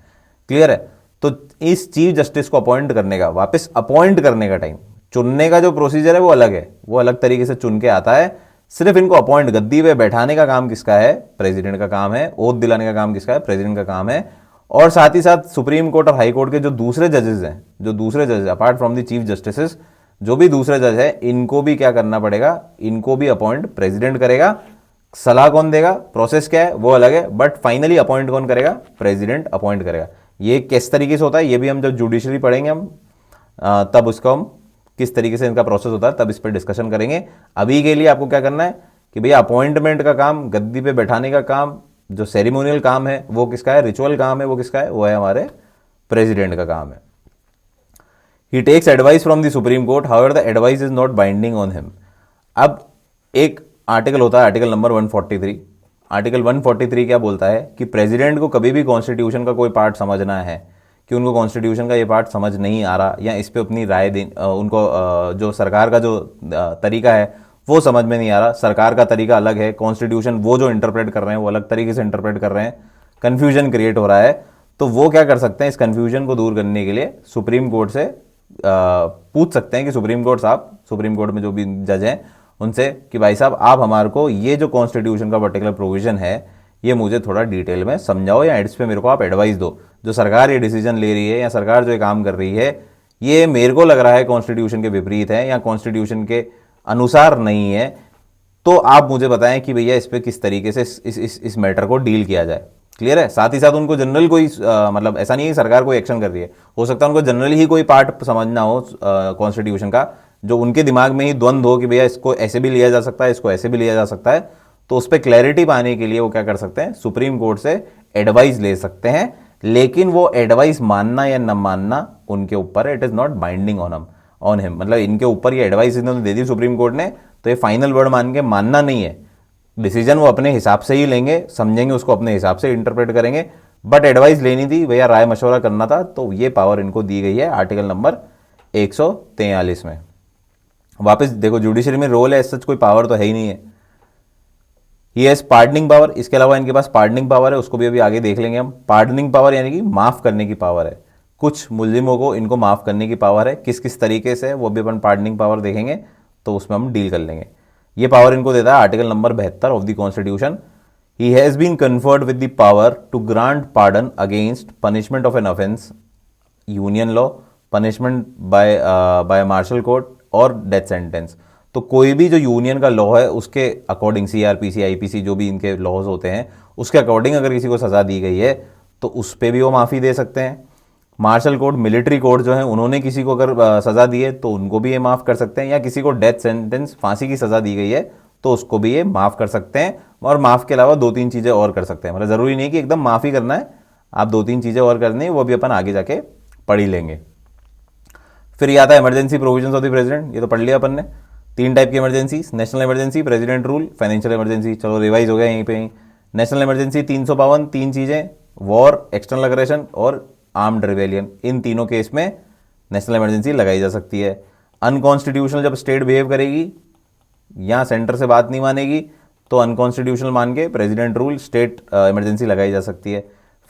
क्लियर है? तो इस चीफ जस्टिस को अपॉइंट करने का, वापस अपॉइंट करने का टाइम, चुनने का जो प्रोसीजर है वो अलग है, वो अलग तरीके से चुन के आता है। सिर्फ इनको अपॉइंट, गद्दी पे बैठाने का काम किसका है, प्रेसिडेंट का काम है। ओथ दिलाने का काम किसका है, प्रेसिडेंट का काम है। और साथ ही साथ सुप्रीम कोर्ट और हाई कोर्ट के जो दूसरे जजेस हैं, जो दूसरे जजेस apart from the chief justice, जो भी दूसरे जज है, इनको भी क्या करना पड़ेगा, इनको भी अपॉइंट प्रेसिडेंट करेगा। सलाह कौन देगा, प्रोसेस क्या है वो अलग है, बट फाइनली अपॉइंट कौन करेगा, प्रेसिडेंट अपॉइंट करेगा। ये किस तरीके से होता है, ये भी हम जब जुडिशरी पढ़ेंगे हम, तब उसको हम किस तरीके से इनका प्रोसेस होता है तब इस पर डिस्कशन करेंगे। अभी के लिए आपको क्या करना है कि भैया अपॉइंटमेंट का काम, गद्दी पे बैठाने का काम, जो सेरेमोनियल काम है वो किसका है, रिचुअल काम है वो किसका है, वो है हमारे प्रेसिडेंट का काम है। He takes advice from the Supreme Court, however the advice is not binding on him. अब एक आर्टिकल होता है, आर्टिकल नंबर 143, आर्टिकल 143 क्या बोलता है कि प्रेसिडेंट को कभी भी कॉन्स्टिट्यूशन का कोई पार्ट समझना है कि उनको कॉन्स्टिट्यूशन का ये पार्ट समझ नहीं आ रहा या इस पे अपनी राय दे, उनको जो सरकार का जो तरीका है वो समझ में नहीं आ रहा, सरकार का तरीका अलग है, कॉन्स्टिट्यूशन वो जो इंटरप्रेट कर रहे हैं वो अलग तरीके से इंटरप्रेट कर रहे हैं, कन्फ्यूजन क्रिएट हो रहा है, तो वो क्या कर सकते हैं, इस कन्फ्यूजन को दूर करने के लिए सुप्रीम कोर्ट से पूछ सकते हैं कि सुप्रीम कोर्ट साहब, सुप्रीम कोर्ट में जो भी जज हैं उनसे कि भाई साहब आप हमारे को ये जो कॉन्स्टिट्यूशन का पर्टिकुलर प्रोविजन है ये मुझे थोड़ा डिटेल में समझाओ या इस पे मेरे को आप एडवाइस दो, जो सरकार ये डिसीजन ले रही है या सरकार जो ये काम कर रही है ये मेरे को लग रहा है कॉन्स्टिट्यूशन के विपरीत है या कॉन्स्टिट्यूशन के अनुसार नहीं है, तो आप मुझे बताएं कि भैया इस पे किस तरीके से इस मैटर को डील किया जाए। क्लियर है। साथ ही साथ उनको जनरल कोई मतलब ऐसा नहीं है कि सरकार कोई एक्शन कर रही है, हो सकता है उनको जनरली ही कोई पार्ट समझना हो कॉन्स्टिट्यूशन का जो उनके दिमाग में ही द्वंद्व हो कि भैया इसको ऐसे भी लिया जा सकता है, इसको ऐसे भी लिया जा सकता है, तो उस पर क्लैरिटी पाने के लिए वो क्या कर सकते हैं, सुप्रीम कोर्ट से एडवाइस ले सकते हैं। लेकिन वो एडवाइस मानना या न मानना उनके ऊपर, it is not binding on him, मतलब इनके ऊपर ये एडवाइस इन्होंने दे दी सुप्रीम कोर्ट ने, तो ये फाइनल वर्ड मान के मानना नहीं है, डिसीजन वो अपने हिसाब से ही लेंगे, समझेंगे उसको अपने हिसाब से इंटरप्रेट करेंगे, बट एडवाइस लेनी थी भैया, राय मशवरा करना था, तो ये पावर इनको दी गई है आर्टिकल नंबर 143 में। वापस देखो जुडिशरी में रोल है, सच कोई पावर तो है ही नहीं है। ये है पार्डनिंग पावर, इसके अलावा इनके पास पार्डनिंग पावर है, उसको भी अभी आगे देख लेंगे हम। पार्डनिंग पावर यानी कि माफ करने की पावर है, कुछ मुल्जिमों को इनको माफ करने की पावर है, किस किस तरीके से वो भी अपन पार्डनिंग पावर देखेंगे तो उसमें हम डील कर लेंगे। ये पावर इनको देता है article number 72 of the constitution. He has been conferred with the power to grant pardon against punishment of an offence, union law, punishment by martial court और डेथ सेंटेंस। तो कोई भी जो यूनियन का लॉ है उसके अकॉर्डिंग, सीआरपीसी, आईपीसी जो भी इनके लॉज होते हैं उसके अकॉर्डिंग अगर किसी को सजा दी गई है तो उस पर भी वो माफ़ी दे सकते हैं। मार्शल कोर्ट, मिलिट्री कोर्ट जो है उन्होंने किसी को अगर सजा दी है तो उनको भी ये माफ़ कर सकते हैं, या किसी को डेथ सेंटेंस, फांसी की सजा दी गई है तो उसको भी ये माफ़ कर सकते हैं। और माफ़ के अलावा 2-3 चीज़ें और कर सकते हैं, मतलब ज़रूरी नहीं कि एकदम माफ़ी करना है, आप 2-3 चीज़ें और करनी है, वो भी अपन आगे जाके पढ़ ही लेंगे। फिर ये आता है emergency provisions of the president, ये तो पढ़ लिया अपन ने। 3 टाइप की emergency, national emergency, president rule, financial emergency, चलो रिवाइज हो गया यहीं पे ही। नेशनल इमरजेंसी 352, 3 चीज़ें, वॉर, एक्सटर्नल अग्रेशन और आर्म्ड रिवेलियन, इन तीनों केस में नेशनल इमरजेंसी लगाई जा सकती है। अनकॉन्स्टिट्यूशनल जब स्टेट बिहेव करेगी या सेंटर से बात नहीं मानेगी तो अनकॉन्स्टिट्यूशनल मान के प्रेसिडेंट रूल, स्टेट इमरजेंसी लगाई जा सकती है।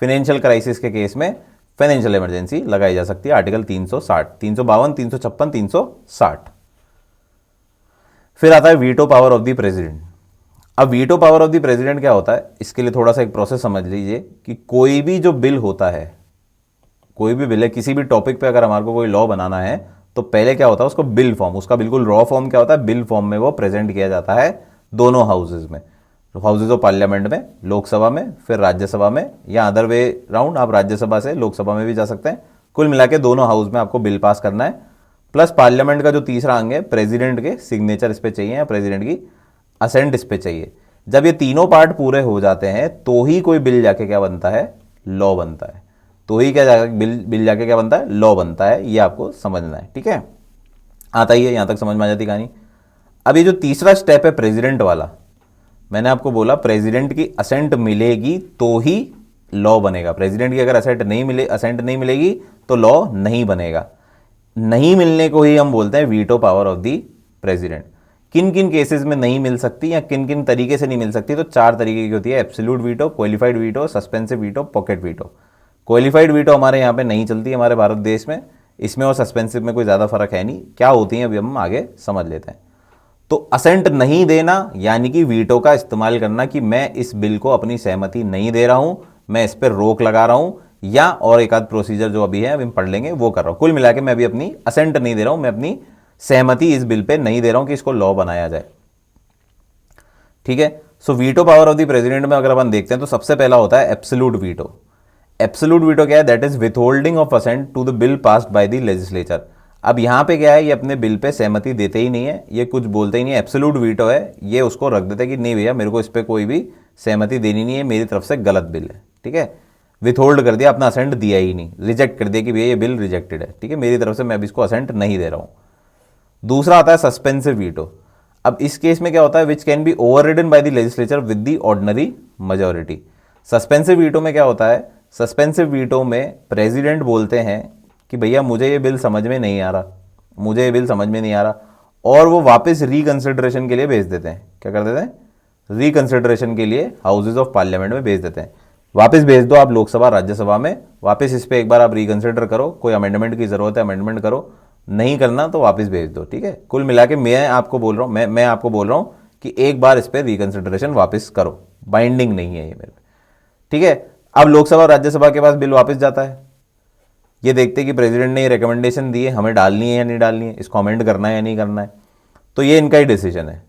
फाइनेंशियल क्राइसिस के केस में फाइनेंशियल इमरजेंसी लगाई जा सकती है, आर्टिकल 360, 352, 356, 360। फिर आता है veto power of the president. अब veto power of the president क्या होता है, इसके लिए थोड़ा सा एक प्रोसेस समझ लीजिए कि कोई भी जो बिल होता है, कोई भी बिल है, किसी भी टॉपिक पे अगर हमारे को कोई लॉ बनाना है तो पहले क्या होता है, उसको बिल फॉर्म, उसका बिल्कुल रॉ फॉर्म क्या होता है, बिल फॉर्म में वो प्रेजेंट किया जाता है दोनों हाउसेज में, हाउसेज ऑफ पार्लियामेंट में, लोकसभा में, फिर राज्यसभा में, या अदर वे राउंड, आप राज्यसभा से लोकसभा में भी जा सकते हैं। कुल मिला के दोनों हाउस में आपको बिल पास करना है। प्लस पार्लियामेंट का जो तीसरा अंग है, प्रेसिडेंट के सिग्नेचर इस पे चाहिए या प्रेसिडेंट की असेंट इस पे चाहिए। जब ये तीनों पार्ट पूरे हो जाते हैं तो ही कोई बिल जाके क्या बनता है, लॉ बनता है। तो ही क्या जाकर बिल जाके क्या बनता है, लॉ बनता है। ये आपको समझना है, ठीक है। आता ही है, यहां तक समझ में आ जाती कहानी। अब ये जो तीसरा स्टेप है प्रेसिडेंट वाला, मैंने आपको बोला प्रेसिडेंट की असेंट मिलेगी तो ही लॉ बनेगा। प्रेसिडेंट की अगर असेंट नहीं मिलेगी तो लॉ नहीं बनेगा। नहीं मिलने को ही हम बोलते हैं veto power of the president. किन किन केसेस में नहीं मिल सकती या किन किन तरीके से नहीं मिल सकती, तो 4 तरीके की होती है, absolute veto, qualified veto, suspensive veto, pocket veto. Qualified veto हमारे यहाँ पे नहीं चलती हमारे भारत देश में, इसमें और सस्पेंसिव में कोई ज़्यादा फर्क है नहीं। क्या होती हैं अभी हम आगे समझ लेते हैं। तो असेंट नहीं देना यानी कि वीटो का इस्तेमाल करना कि मैं इस बिल को अपनी सहमति नहीं दे रहा हूं, मैं इस पर रोक लगा रहा हूं, या और एक आध प्रोसीजर जो अभी है अभी हम पढ़ लेंगे वो कर रहा हूं। कुल मिला के मैं अभी अपनी असेंट नहीं दे रहा हूं, मैं अपनी सहमति इस बिल पे नहीं दे रहा हूं कि इसको लॉ बनाया जाए, ठीक है। So veto power of the president में अगर अपन देखते हैं तो सबसे पहला होता है एब्सोल्यूट वीटो। एब्सोल्यूट वीटो क्या है, that is withholding of assent to the bill passed by the legislature. अब यहां पे क्या है, ये अपने बिल पे सहमति देते ही नहीं है, ये कुछ बोलते ही नहीं है, एब्सोल्यूट वीटो है, ये उसको रख देते हैं कि नहीं भैया मेरे को इस पर कोई भी सहमति देनी नहीं है, मेरी तरफ से गलत बिल है, ठीक है। विथहोल्ड कर दिया, अपना असेंट दिया ही नहीं, रिजेक्ट कर दिया कि भैया ये बिल रिजेक्टेड है, ठीक है, मेरी तरफ से मैं अब इसको असेंट नहीं दे रहा हूं। दूसरा आता है सस्पेंसिव वीटो। अब इस केस में क्या होता है, which can be overridden by the legislature with the ordinary majority. Suspensive veto में क्या होता है, सस्पेंसिव वीटो में प्रेसिडेंट बोलते हैं कि भैया मुझे ये बिल समझ में नहीं आ रहा, मुझे ये बिल समझ में नहीं आ रहा, और वो वापस रिकंसिडरेशन के लिए भेज देते हैं। क्या कर देते हैं, रिकंसिडरेशन के लिए हाउसेज ऑफ पार्लियामेंट में भेज देते हैं। वापस भेज दो आप लोकसभा राज्यसभा में, वापस इस पर एक बार आप रिकंसिडर करो, कोई अमेंडमेंट की जरूरत है अमेंडमेंट करो, नहीं करना तो वापस भेज दो। ठीक है, कुल मिला के मैं आपको बोल रहा हूँ, मैं आपको बोल रहा हूँ कि एक बार इस पर रिकंसिडरेशन वापस करो, बाइंडिंग नहीं है ये मेरे पे। ठीक है, अब लोकसभा और राज्यसभा के पास बिल वापस जाता है, ये देखते कि प्रेसिडेंट ने ये रिकमेंडेशन दी है, हमें डालनी है या नहीं डालनी है, इसको अमेंड करना है या नहीं करना है, तो ये इनका ही डिसीजन है।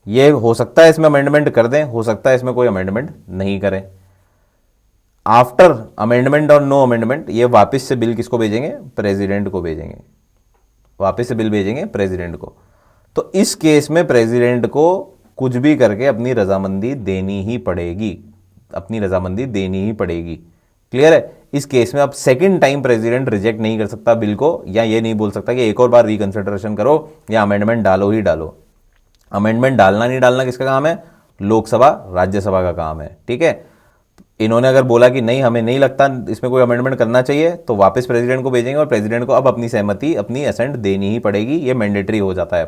ये हो सकता है इसमें अमेंडमेंट कर दें, हो सकता है इसमें कोई अमेंडमेंट नहीं करें। आफ्टर अमेंडमेंट और नो अमेंडमेंट ये वापस से बिल किसको भेजेंगे, प्रेसिडेंट को भेजेंगे, वापस से बिल भेजेंगे प्रेसिडेंट को। तो इस केस में प्रेसिडेंट को कुछ भी करके अपनी रजामंदी देनी ही पड़ेगी, अपनी रजामंदी देनी ही पड़ेगी। क्लियर है, इस केस में अब सेकंड टाइम प्रेसिडेंट रिजेक्ट नहीं कर सकता बिल को, या ये नहीं बोल सकता कि एक और बार रिकंसिडरेशन करो या अमेंडमेंट डालो ही डालो। अमेंडमेंट डालना नहीं डालना किसका काम है, लोकसभा राज्यसभा का काम है। ठीक है, इन्होंने अगर बोला कि नहीं हमें नहीं लगता इसमें कोई अमेंडमेंट करना चाहिए, तो वापस प्रेसिडेंट को भेजेंगे और प्रेसिडेंट को अब अपनी सहमति, अपनी असेंट देनी ही पड़ेगी। ये मैंडेटरी हो जाता है।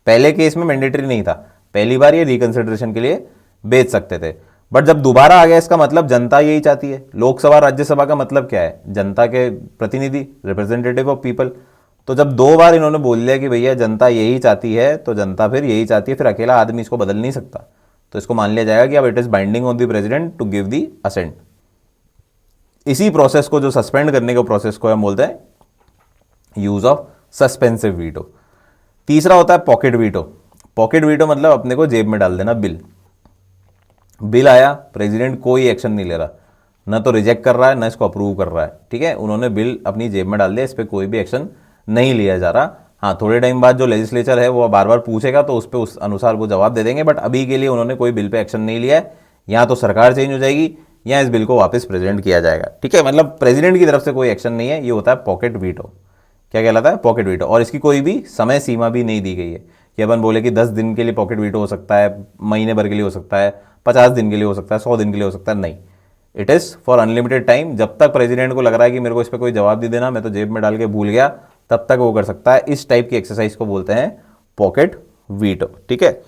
पहले केस में मैंडेटरी नहीं था, पहली बार ये रिकंसिडरेशन के लिए भेज सकते थे, बट जब दोबारा आ गया इसका मतलब जनता यही चाहती है। लोकसभा राज्यसभा का मतलब क्या है, जनता के प्रतिनिधि, रिप्रेजेंटेटिव ऑफ पीपल। तो जब दो बार इन्होंने बोल दिया कि भैया जनता यही चाहती है, तो जनता फिर यही चाहती है, फिर अकेला आदमी इसको बदल नहीं सकता। तो इसको मान लिया जाएगा कि अब it is binding on the president to give the assent. इसी प्रोसेस को, जो सस्पेंड करने के प्रोसेस को हम बोलते हैं यूज ऑफ सस्पेंसिव वीटो। तीसरा होता है पॉकेट वीटो। पॉकेट वीटो मतलब अपने को जेब में डाल देना। बिल आया, प्रेसिडेंट कोई एक्शन नहीं ले रहा, ना तो रिजेक्ट कर रहा है ना इसको अप्रूव कर रहा है। ठीक है, उन्होंने बिल अपनी जेब में डाल दिया, इस पर कोई भी एक्शन नहीं लिया जा रहा। हाँ, थोड़े टाइम बाद जो लेजिस्लेचर है वो बार बार पूछेगा तो उस पर उस अनुसार वो जवाब दे देंगे, बट अभी के लिए उन्होंने कोई बिल पे एक्शन नहीं लिया है। या तो सरकार चेंज हो जाएगी या इस बिल को वापस प्रेसिडेंट किया जाएगा। ठीक है, मतलब प्रेसिडेंट की तरफ से कोई एक्शन नहीं है, ये होता है पॉकेट वीटो। क्या कहलाता है, पॉकेट वीटो। और इसकी कोई भी समय सीमा भी नहीं दी गई है कि अपन बोले कि 10 दिन के लिए पॉकेट वीटो हो सकता है, महीने भर के लिए हो सकता है, 50 दिन के लिए हो सकता है, 100 दिन के लिए हो सकता है। नहीं, it is for unlimited time. जब तक प्रेसिडेंट को लग रहा है कि मेरे को इस पर कोई जवाब नहीं देना, मैं तो जेब में डाल के भूल गया, तब तक वो कर सकता है। इस टाइप की एक्सरसाइज को बोलते हैं पॉकेट वीटो। ठीक है,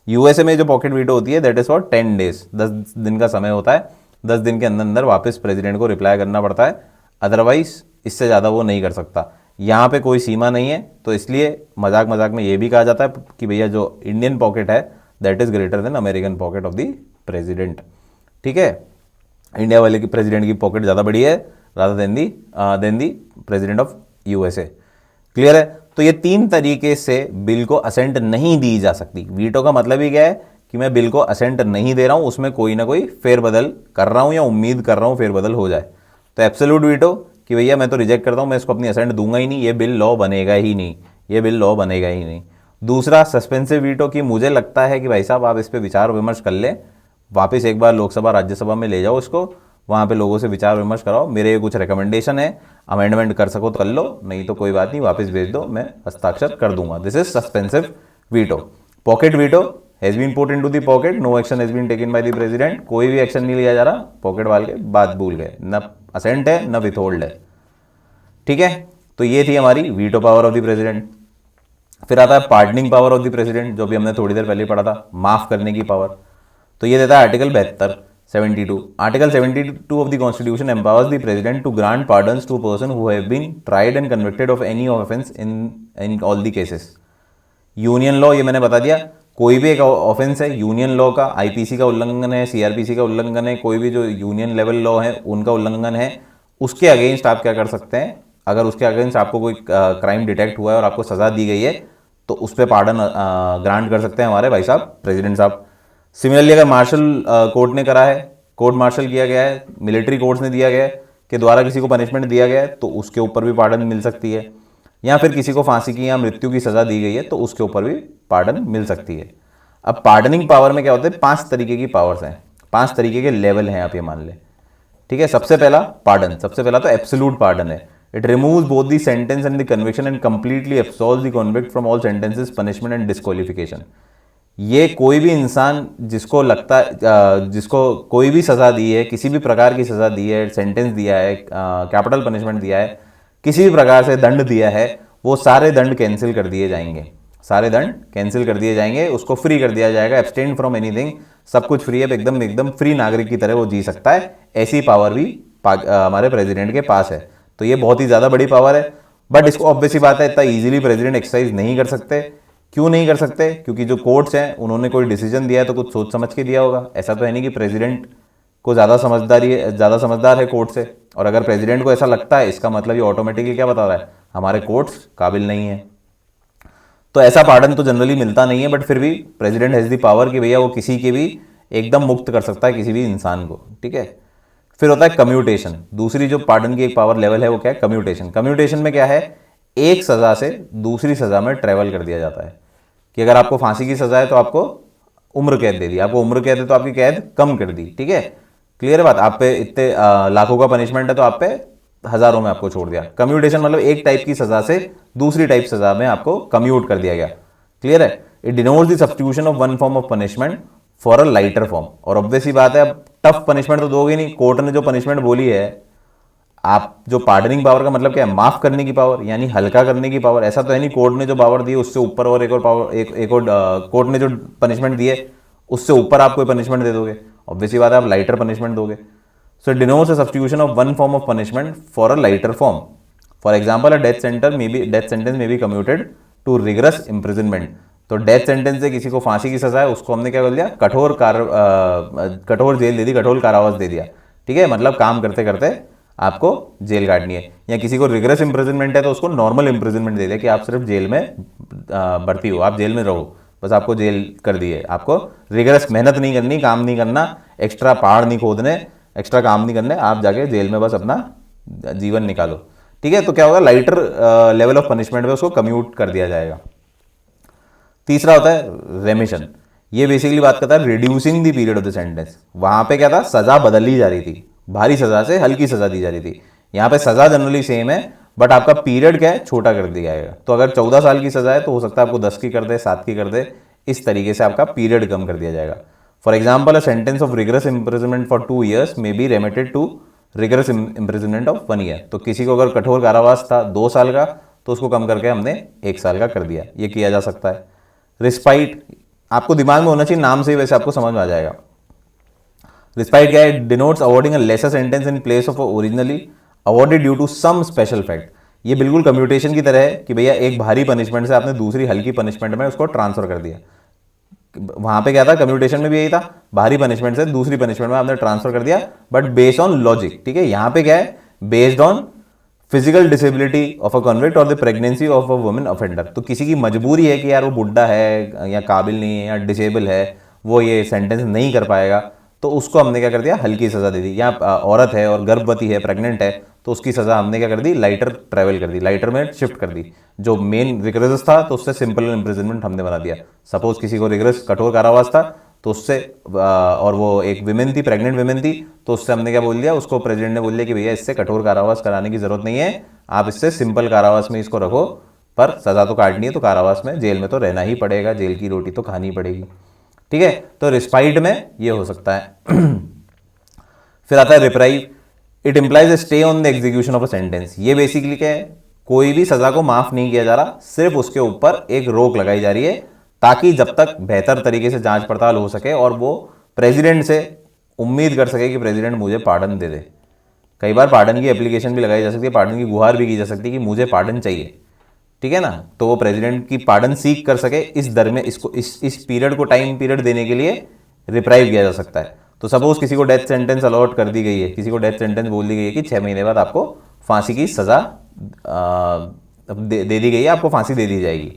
यूएसए में जो पॉकेट वीटो होती है दैट इज फॉर 10 डेज, 10 दिन का समय होता है। 10 दिन के अंदर अंदर वापस प्रेसिडेंट को रिप्लाई करना पड़ता है, अदरवाइज इससे ज़्यादा वो नहीं कर सकता। यहाँ पे कोई सीमा नहीं है, तो इसलिए मजाक मजाक में ये भी कहा जाता है कि भैया जो इंडियन पॉकेट है that is greater than American pocket of the president. ठीक है, इंडिया वाले की प्रेसिडेंट की पॉकेट ज़्यादा बड़ी है rather then the president of USA. Clear है, तो ये 3 तरीके से बिल को असेंट नहीं दी जा सकती। वीटो का मतलब ही क्या है कि मैं बिल को असेंट नहीं दे रहा हूं, उसमें कोई ना कोई फेरबदल कर रहा हूं या उम्मीद कर रहा हूं फेरबदल हो जाए। तो एब्सोल्यूट वीटो कि भैया मैं तो रिजेक्ट करता हूं, मैं इसको अपनी असेंट दूंगा ही नहीं, ये बिल लॉ बनेगा ही नहीं, ये बिल लॉ बनेगा ही नहीं। दूसरा सस्पेंसिव वीटो कि मुझे लगता है कि भाई साहब आप इस पर विचार विमर्श कर लें, वापस एक बार लोकसभा राज्यसभा में ले जाओ इसको, वहाँ पे लोगों से विचार विमर्श कराओ, मेरे ये कुछ रिकमेंडेशन है, अमेंडमेंट कर सको तो कर लो, नहीं तो कोई बात नहीं, वापस भेज दो, मैं हस्ताक्षर कर दूंगा। This is suspensive veto. Pocket veto has been put into the pocket, no action has been taken by the president, कोई भी एक्शन नहीं लिया जा रहा, पॉकेट वाले के बात भूल गए, न असेंट है न विथहोल्ड है। ठीक है, तो ये थी हमारी veto power of the president. फिर आता है pardoning power of the president, जो भी हमने थोड़ी देर पहले पढ़ा था, माफ करने की पावर। तो ये देता है article 72 article 72 of the constitution empowers the president to grant pardons to person who have been tried and convicted of any offence in all the cases. Union law, ये मैंने बता दिया, कोई भी एक ऑफेंस है यूनियन लॉ का, IPC का उल्लंघन है, सीआरपीसी का उल्लंघन है, कोई भी जो यूनियन लेवल लॉ है उनका उल्लंघन है, उसके अगेंस्ट आप क्या कर सकते हैं, अगर उसके अगेंस्ट आपको कोई क्राइम डिटेक्ट हुआ है और आपको सजा दी गई है तो उस पर पार्डन ग्रांट कर सकते हैं हमारे भाई साहब प्रेसिडेंट साहब। सिमिलरली अगर मार्शल कोर्ट ने करा है, कोर्ट मार्शल किया गया है, मिलिट्री कोर्ट्स ने दिया गया है के द्वारा किसी को पनिशमेंट दिया गया है, तो उसके ऊपर भी पार्डन मिल सकती है। या फिर किसी को फांसी की या मृत्यु की सजा दी गई है तो उसके ऊपर भी पार्डन मिल सकती है। अब पार्डनिंग पावर में क्या होता है, 5 तरीके की पावर्स हैं, 5 तरीके के लेवल हैं, आप ये मान ले। ठीक है, सबसे पहला पार्डन, सबसे पहला तो एब्सोल्यूट पार्डन है। It removes both the sentence and the conviction and completely absolves the convict from all sentences, punishment and disqualification. ये कोई भी इंसान जिसको लगता है जिसको कोई भी सज़ा दी है, किसी भी प्रकार की सज़ा दी है, सेंटेंस दिया है, कैपिटल पनिशमेंट दिया है, किसी भी प्रकार से दंड दिया है, वो सारे दंड कैंसिल कर दिए जाएंगे, सारे दंड कैंसिल कर दिए जाएंगे, उसको फ्री कर दिया जाएगा, एब्सटेन फ्रॉम एनीथिंग, सब कुछ फ्री है, एकदम एकदम फ्री नागरिक की तरह वो जी सकता है। ऐसी पावर भी हमारे प्रेसिडेंट के पास है। तो ये बहुत ही ज़्यादा बड़ी पावर है, बट इसको ऑब्वियसली बात है इतना ईजिली प्रेसिडेंट एक्सरसाइज नहीं कर सकते। क्यों नहीं कर सकते? क्योंकि जो कोर्ट्स हैं उन्होंने कोई डिसीजन दिया है तो कुछ सोच समझ के दिया होगा। ऐसा तो है नहीं कि प्रेसिडेंट को ज़्यादा समझदार है कोर्ट से, और अगर प्रेसिडेंट को ऐसा लगता है इसका मतलब ये ऑटोमेटिकली क्या बता रहा है, हमारे कोर्ट्स काबिल नहीं है। तो ऐसा पार्डन तो जनरली मिलता नहीं है, बट फिर भी प्रेसिडेंट हैज़ दी पावर कि भैया वो किसी के भी एकदम मुक्त कर सकता है किसी भी इंसान को, ठीक है। फिर होता है कम्यूटेशन। दूसरी जो पार्डन की एक पावर लेवल है वो क्या है, कम्यूटेशन। कम्यूटेशन में क्या है, एक सज़ा से दूसरी सज़ा में ट्रेवल कर दिया जाता है। कि अगर आपको फांसी की सज़ा है तो आपको उम्र कैद दे दी, आपको उम्र कैद है तो आपकी कैद कम कर दी, ठीक है। क्लियर है बात? आप पे इतने लाखों का पनिशमेंट है तो आप पे हज़ारों में आपको छोड़ दिया। कम्यूटेशन मतलब एक टाइप की सज़ा से दूसरी टाइप सज़ा में आपको कम्यूट कर दिया गया। क्लियर है? It denotes the substitution of one form of punishment for a lighter form. और ऑब्वियस ही बात है, अब टफ पनिशमेंट तो दोगे नहीं। कोर्ट ने जो पनिशमेंट बोली है, आप जो पार्डनिंग पावर का मतलब क्या है, माफ करने की पावर, यानी हल्का करने की पावर। ऐसा तो है नहीं कोर्ट ने जो पावर दी है उससे ऊपर और एक और पावर, एक और कोर्ट ने जो पनिशमेंट दी है उससे ऊपर आप कोई पनिशमेंट दे दोगे। ऑब्वियसली बात है, आप लाइटर पनिशमेंट दोगे। So it denotes a substitution of one form of punishment for a lighter form. For example, a death sentence में be commuted to rigorous imprisonment. तो डेथ सेंटेंस से किसी को फांसी की सजा है, उसको हमने क्या कर दिया, कठोर जेल दे दी, कठोर कारावास दे दिया, ठीक है। मतलब काम करते करते आपको जेल काटनी है। या किसी को रिगरस इम्प्रिजनमेंट है तो उसको नॉर्मल इम्प्रिजनमेंट दे दिया कि आप सिर्फ जेल में भर्ती हो, आप जेल में रहो, बस आपको जेल कर दिए। आपको रिगरस मेहनत नहीं करनी, काम नहीं करना, एक्स्ट्रा पहाड़ नहीं खोदने, एक्स्ट्रा काम नहीं करने, आप जाके जेल में बस अपना जीवन निकालो, ठीक है। तो क्या होगा, लाइटर लेवल ऑफ पनिशमेंट में उसको कम्यूट कर दिया जाएगा। तीसरा होता है रेमिशन। ये बेसिकली बात करता है reducing the period of the sentence. वहां पे क्या था, सजा बदली जा रही थी, भारी सजा से हल्की सजा दी जा रही थी। यहाँ पे सजा जनरली सेम है, बट आपका पीरियड क्या है, छोटा कर दिया जाएगा। तो अगर 14 साल की सजा है तो हो सकता है आपको 10 की कर दे, 7 की कर दे, इस तरीके से आपका पीरियड कम कर दिया जाएगा। For example, a sentence of rigorous imprisonment for 2 years may be remitted to rigorous imprisonment of 1 year। तो किसी को अगर कठोर कारावास था 2 साल का तो उसको कम करके हमने 1 साल का कर दिया। ये किया जा सकता है। रिस्पाइट आपको दिमाग में होना चाहिए, नाम से ही वैसे आपको समझ में आ जाएगा। रिस्पाइट क्या है, denotes awarding a lesser sentence in place of originally awarded due to some special fact. ये बिल्कुल कम्यूटेशन की तरह है कि भैया एक भारी पनिशमेंट से आपने दूसरी हल्की पनिशमेंट में उसको ट्रांसफर कर दिया। वहां पे क्या था, कम्यूटेशन में भी यही था, भारी पनिशमेंट से दूसरी पनिशमेंट में आपने ट्रांसफर कर दिया, बट बेस्ड ऑन लॉजिक, ठीक है। यहां पे क्या है, based on physical disability of a convict और the pregnancy of a woman offender. तो किसी की मजबूरी है कि यार वो बुढ़ा है या काबिल नहीं है या डिसेबल है, वो ये सेंटेंस नहीं कर पाएगा, तो उसको हमने क्या कर दिया, हल्की सजा दे दी। या औरत है और गर्भवती है, प्रेग्नेंट है, तो उसकी सजा हमने क्या कर दी, लाइटर ट्रेवल कर दी, लाइटर में शिफ्ट कर दी। जो मेन रिगरस था तो उससे सिंपल इम्प्रिजनमेंट हमने बना दिया। सपोज किसी को रिगरस कठोर कारावास था तो उससे और वो एक विमेन थी, प्रेग्नेंट विमेन थी, तो उससे हमने क्या बोल दिया, उसको प्रेसिडेंट ने बोल दिया कि भैया इससे कठोर कारावास कराने की जरूरत नहीं है, आप इससे सिंपल कारावास में इसको रखो, पर सजा तो काटनी है तो कारावास में, जेल में तो रहना ही पड़ेगा, जेल की रोटी तो खानी पड़ेगी, ठीक है। तो रिस्पाइट में ये हो सकता है। फिर आता है reprieve. It implies A stay on the execution of a sentence. ये बेसिकली क्या है, कोई भी सजा को माफ नहीं किया जा रहा, सिर्फ उसके ऊपर एक रोक लगाई जा रही है ताकि जब तक बेहतर तरीके से जांच पड़ताल हो सके और वो प्रेसिडेंट से उम्मीद कर सके कि प्रेसिडेंट मुझे पार्डन दे दे। कई बार पार्डन की एप्लीकेशन भी लगाई जा सकती है, पार्डन की गुहार भी की जा सकती है कि मुझे पार्डन चाहिए, ठीक है ना। तो वो प्रेसिडेंट की पार्डन सीख कर सके, इस दर में इसको इस पीरियड को टाइम पीरियड देने के लिए रिप्राइव किया जा सकता है। तो सपोज किसी को डेथ सेंटेंस अलॉट कर दी गई है, किसी को डेथ सेंटेंस बोल दी गई है कि 6 महीने बाद आपको फांसी की सजा दे दी गई है, आपको फांसी दे दी जाएगी।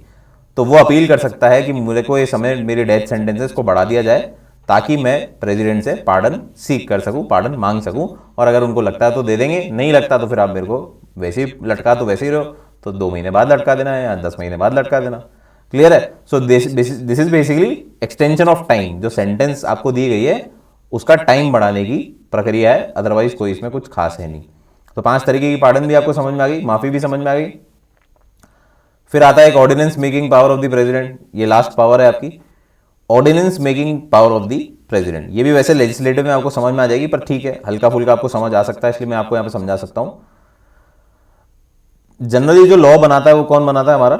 तो वो अपील कर सकता है कि मेरे को ये समय मेरी डेथ सेंटेंसेस को बढ़ा दिया जाए ताकि मैं प्रेसिडेंट से पार्डन सीख कर सकूं, पार्डन मांग सकूं। और अगर उनको लगता है तो दे देंगे, नहीं लगता तो फिर आप मेरे को वैसे ही लटका तो वैसे ही रहो, तो 2 महीने बाद लटका देना है या 10 महीने बाद लटका देना। क्लियर है? So this is basically extension of time. जो सेंटेंस आपको दी गई है उसका टाइम बढ़ाने की प्रक्रिया है, अदरवाइज कोई इसमें कुछ खास है नहीं। तो 5 तरीके की पार्डन भी आपको समझ में आ गई, माफी भी समझ में आ गई। फिर आता है एक ordinance making power of the president. ये लास्ट पावर है आपकी। Ordinance making power of the president, ये भी वैसे लेजिस्लेटिव में आपको समझ में आ जाएगी, पर ठीक है हल्का फुल्का आपको समझ आ सकता है, इसलिए मैं आपको यहाँ पे समझा सकता हूँ। जनरली जो लॉ बनाता है वो कौन बनाता है,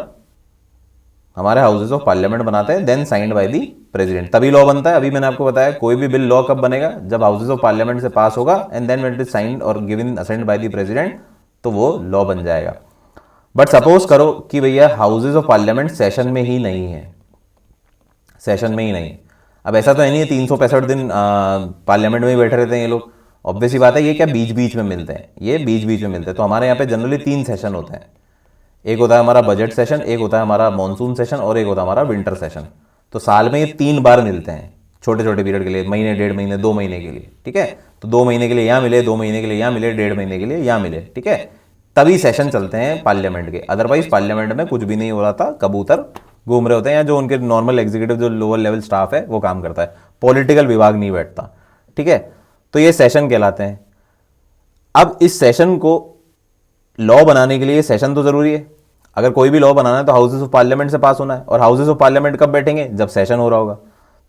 हमारे हाउसेज ऑफ पार्लियामेंट बनाते हैं, then signed by the president, तभी लॉ बनता है। अभी मैंने आपको बताया कोई भी बिल लॉ कब बनेगा, जब हाउसेज ऑफ पार्लियामेंट से पास होगा and then when it is signed और given assent by the president, तो वो लॉ बन जाएगा। बट सपोज करो कि भैया हाउसेज ऑफ पार्लियामेंट सेशन में ही नहीं है, सेशन में ही नहीं। अब ऐसा तो है नहीं है 365 दिन पार्लियामेंट में ही बैठे रहते हैं ये लोग, ऑब्वियस ही बात है। ये क्या बीच बीच में मिलते हैं, ये बीच बीच में मिलते हैं। तो हमारे यहाँ पे जनरली 3 सेशन होते हैं, एक होता है हमारा बजट सेशन, एक होता है हमारा मॉनसून सेशन और एक होता है हमारा विंटर सेशन। तो साल में ये 3 बार मिलते हैं छोटे छोटे पीरियड के लिए, महीने, 1.5 महीने, 2 महीने के लिए, ठीक है। तो 2 महीने के लिए यहाँ मिले, 2 महीने के लिए यहाँ मिले, 1.5 महीने के लिए यहाँ मिले, ठीक है। तभी सेशन चलते हैं पार्लियामेंट के, अदरवाइज पार्लियामेंट में कुछ भी नहीं हो रहा था, कबूतर घूम रहे होते हैं, या जो उनके नॉर्मल एग्जीक्यूटिव जो लोअर लेवल स्टाफ है वो काम करता है, पॉलिटिकल विभाग नहीं बैठता, ठीक है। तो ये सेशन कहलाते हैं। अब इस सेशन को लॉ बनाने के लिए सेशन तो जरूरी है। अगर कोई भी लॉ बनाना है तो हाउसेज ऑफ पार्लियामेंट से पास होना है, और हाउसेज ऑफ पार्लियामेंट कब बैठेंगे, जब सेशन हो रहा होगा।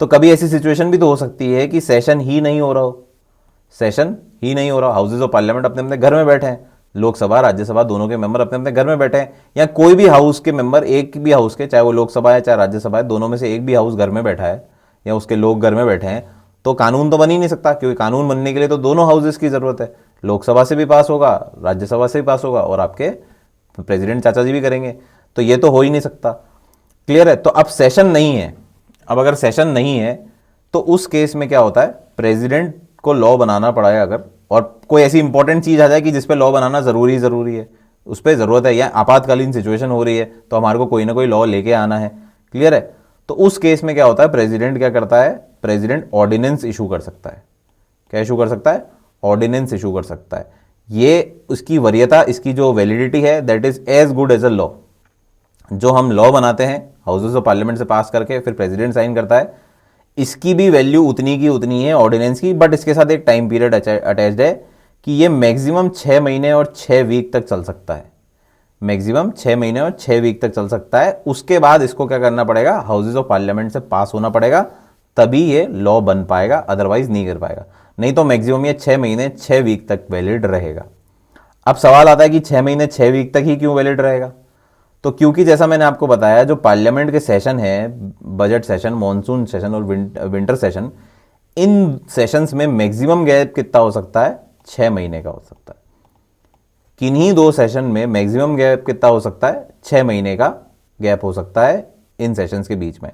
तो कभी ऐसी सिचुएशन भी तो हो सकती है कि सेशन ही नहीं हो रहा हो, सेशन ही नहीं हो रहा, हाउसेज ऑफ पार्लियामेंट अपने अपने घर में बैठे हैं, लोकसभा राज्यसभा दोनों के मेंबर अपने अपने घर में बैठे हैं, या कोई भी हाउस के मेंबर, एक भी हाउस के, चाहे वो लोकसभा है चाहे राज्यसभा है, दोनों में से एक भी हाउस घर में बैठा है या उसके लोग घर में बैठे हैं, तो कानून तो बन ही नहीं सकता, क्योंकि कानून बनने के लिए तो दोनों हाउसेज की जरूरत है, लोकसभा से भी पास होगा, राज्यसभा से भी पास होगा, और आपके प्रेसिडेंट चाचा जी भी करेंगे, तो ये तो हो ही नहीं सकता। क्लियर है। तो अब सेशन नहीं है, अब अगर सेशन नहीं है तो उस केस में क्या होता है, प्रेसिडेंट को लॉ बनाना पड़ा है अगर, और कोई ऐसी इंपॉर्टेंट चीज आ जाए कि जिसपे लॉ बनाना जरूरी है, उस पर जरूरत है, या आपातकालीन सिचुएशन हो रही है, तो हमारे को कोई ना कोई लॉ लेके आना है। क्लियर है। तो उस केस में क्या होता है, प्रेसिडेंट क्या करता है, प्रेसिडेंट ऑर्डिनेंस इशू कर सकता है। क्या इशू कर सकता है, ऑर्डिनेंस इशू कर सकता है। ये उसकी वरीयता, इसकी जो वैलिडिटी है, that is as good as a law. जो हम लॉ बनाते हैं हाउसेज ऑफ पार्लियामेंट से पास करके फिर प्रेसिडेंट साइन करता है, इसकी भी वैल्यू उतनी की उतनी है ऑर्डिनेंस की, बट इसके साथ एक टाइम पीरियड अटैच्ड है कि ये मैक्सिमम 6 महीने और 6 वीक तक चल सकता है, मैक्सिमम 6 महीने और 6 वीक तक चल सकता है। उसके बाद इसको क्या करना पड़ेगा, हाउसेज ऑफ पार्लियामेंट से पास होना पड़ेगा, तभी ये लॉ बन पाएगा, अदरवाइज नहीं कर पाएगा। नहीं तो मैक्सिमम ये 6 महीने 6 वीक तक वैलिड रहेगा। अब सवाल आता है कि 6 महीने 6 वीक तक ही क्यों वैलिड रहेगा, तो क्योंकि जैसा मैंने आपको बताया, जो पार्लियामेंट के सेशन है, बजट सेशन, मॉनसून सेशन और विंटर सेशन, इन सेशंस में मैक्सिमम गैप कितना हो सकता है, 6 महीने का हो सकता है। किन्हीं 2 सेशन में मैक्सिमम गैप कितना हो सकता है, 6 महीने का गैप हो सकता है इन सेशंस के बीच में।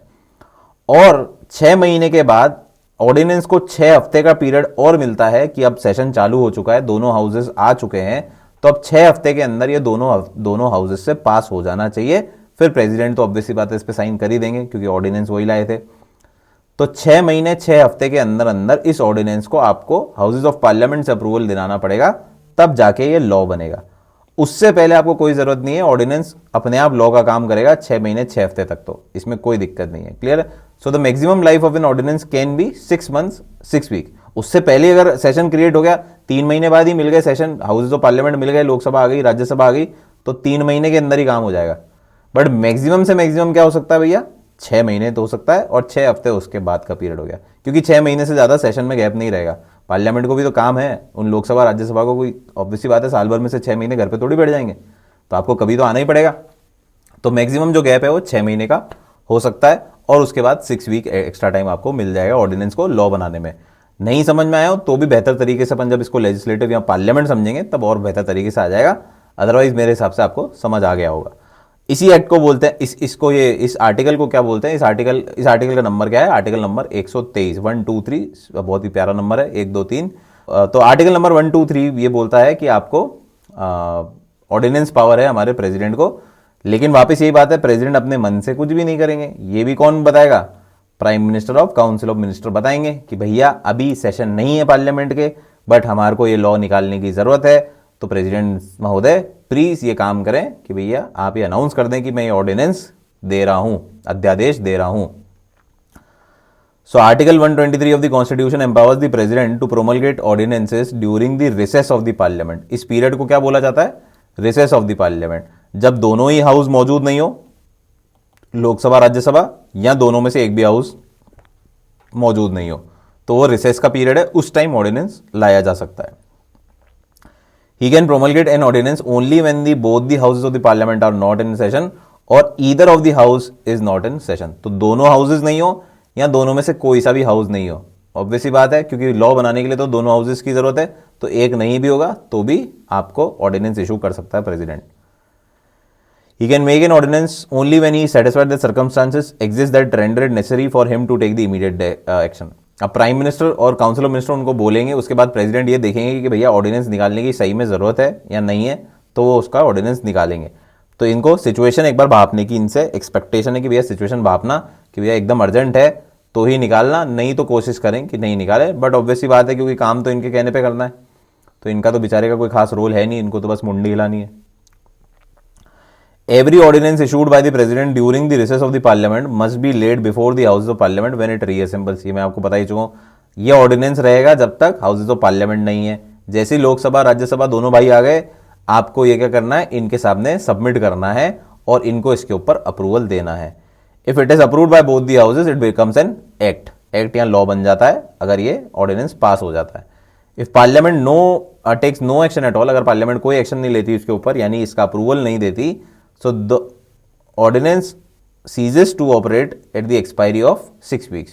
और 6 महीने के बाद ऑर्डिनेंस को 6 हफ्ते का पीरियड और मिलता है कि अब सेशन चालू हो चुका है, दोनों हाउसेस आ चुके हैं, तो अब 6 हफ्ते के अंदर ये दोनों हाउसेस से पास हो जाना चाहिए। फिर प्रेसिडेंट तो ऑब्वियसली बात है इस पे साइन कर ही देंगे, क्योंकि ऑर्डिनेंस वही लाए थे। तो 6 महीने 6 हफ्ते के अंदर अंदर इस ऑर्डिनेंस को आपको हाउसेज ऑफ पार्लियामेंट से अप्रूवल दिलाना पड़ेगा, तब जाके ये लॉ बनेगा। उससे पहले आपको कोई जरूरत नहीं है, ऑर्डिनेंस अपने आप लॉ का काम करेगा 6 महीने 6 हफ्ते तक, तो इसमें कोई दिक्कत नहीं है। क्लियर है। So the maximum life of an ordinance can be 6 months 6 week. उससे पहले अगर सेशन क्रिएट हो गया, 3 महीने बाद ही मिल गए सेशन, हाउसेज ऑफ पार्लियामेंट मिल गए, लोकसभा आ गई, राज्यसभा आ गई, तो 3 महीने के अंदर ही काम हो जाएगा। बट मैक्सिमम से मैक्सिमम क्या हो सकता है भैया, 6 महीने तो हो सकता है, और 6 हफ्ते उसके बाद का पीरियड हो गया, क्योंकि 6 महीने से ज्यादा सेशन में गैप नहीं रहेगा। पार्लियामेंट को भी तो काम है, उन लोकसभा राज्यसभा को कोई ऑब्वियसली बात है, साल भर में से 6 महीने घर पे थोड़ी बैठ जाएंगे, तो आपको कभी तो आना ही पड़ेगा। तो मैक्सिमम जो गैप है वो 6 महीने का हो सकता है, और उसके बाद 6 वीक एक्स्ट्रा टाइम आपको मिल जाएगा ऑर्डिनेंस को लॉ बनाने में। नहीं समझ में आया हो तो भी बेहतर तरीके से अपन जब इसको लेजिस्लेटिव या पार्लियामेंट समझेंगे तब और बेहतर तरीके से आ जाएगा, अदरवाइज मेरे हिसाब से आपको समझ आ गया होगा। इसी एक्ट को बोलते हैं, इस आर्टिकल को क्या बोलते हैं, इस आर्टिकल का नंबर क्या है, आर्टिकल नंबर 123, 1 2 3, बहुत ही प्यारा नंबर है, 1 2 3। तो आर्टिकल नंबर 1 2 3 ये बोलता है कि आपको ऑर्डिनेंस पावर है हमारे प्रेसिडेंट को, लेकिन वापस यही बात है, प्रेसिडेंट अपने मन से कुछ भी नहीं करेंगे। ये भी कौन बताएगा, prime minister of council of minister बताएंगे कि भैया अभी सेशन नहीं है पार्लियामेंट के, बट हमारे को ये लॉ निकालने की जरूरत है, तो प्रेसिडेंट महोदय प्लीज ये काम करें कि भैया आप ये अनाउंस कर दें कि मैं ये ऑर्डिनेंस दे रहा हूं, अध्यादेश दे रहा हूं। So article 123 of the constitution empowers the president to promulgate ordinances during the recess of the parliament. इस पीरियड को क्या बोला जाता है, रिसेस ऑफ द पार्लियामेंट, जब दोनों ही हाउस मौजूद नहीं हो, लोकसभा राज्यसभा, या दोनों में से एक भी हाउस मौजूद नहीं हो, तो वो रिसेस का पीरियड है, उस टाइम ऑर्डिनेंस लाया जा सकता है। He can promulgate an ordinance only when both the houses of the parliament are not in session or either of the house is not in session। तो दोनों हाउसेज नहीं हो या दोनों में से कोई सा भी हाउस नहीं हो। ऑब्वियस सी बात है, क्योंकि लॉ बनाने के लिए तो दोनों हाउसेज की जरूरत है, तो एक नहीं भी होगा तो भी आपको ऑर्डिनेंस इशू कर सकता है president. He can make an ordinance only when he is satisfied that circumstances exist that render it necessary for him to take the immediate action। अब प्राइम मिनिस्टर और काउंसिल ऑफ मिनिस्टर उनको बोलेंगे, उसके बाद president ये देखेंगे कि भैया ऑर्डिनेंस निकालने की सही में ज़रूरत है या नहीं है, तो वो उसका ऑर्डिनेंस निकालेंगे। तो इनको सिचुएशन एक बार भापने की इनसे एक्सपेक्टेशन है कि भैया सिचुएशन भापना कि भैया एकदम अर्जेंट है तो ही निकालना, नहीं तो कोशिश करें कि नहीं निकाले। बट ऑब्वियसली बात है, क्योंकि काम तो इनके कहने पर करना है, तो इनका तो बेचारे का कोई खास रोल है नहीं, इनको तो बस मुंडी हिलानी है। Every ordinance issued by the president during the recess of the parliament must be laid before the houses of parliament when it reassembles। ये मैं आपको बता ही चुका हूँ, ये ऑर्डिनेंस रहेगा जब तक हाउसेज ऑफ पार्लियामेंट नहीं है। जैसे ही लोकसभा राज्यसभा दोनों भाई आ गए, आपको ये क्या करना है, इनके सामने सबमिट करना है और इनको इसके ऊपर अप्रूवल देना है। If it is approved by both the houses it becomes an act. Act या लॉ बन जाता है अगर ये ऑर्डिनेंस पास हो जाता है। If parliament takes no action at all, अगर पार्लियामेंट कोई एक्शन नहीं लेती उसके ऊपर, यानी इसका अप्रूवल नहीं देती, so the ordinance ceases to operate at the expiry of 6 weeks।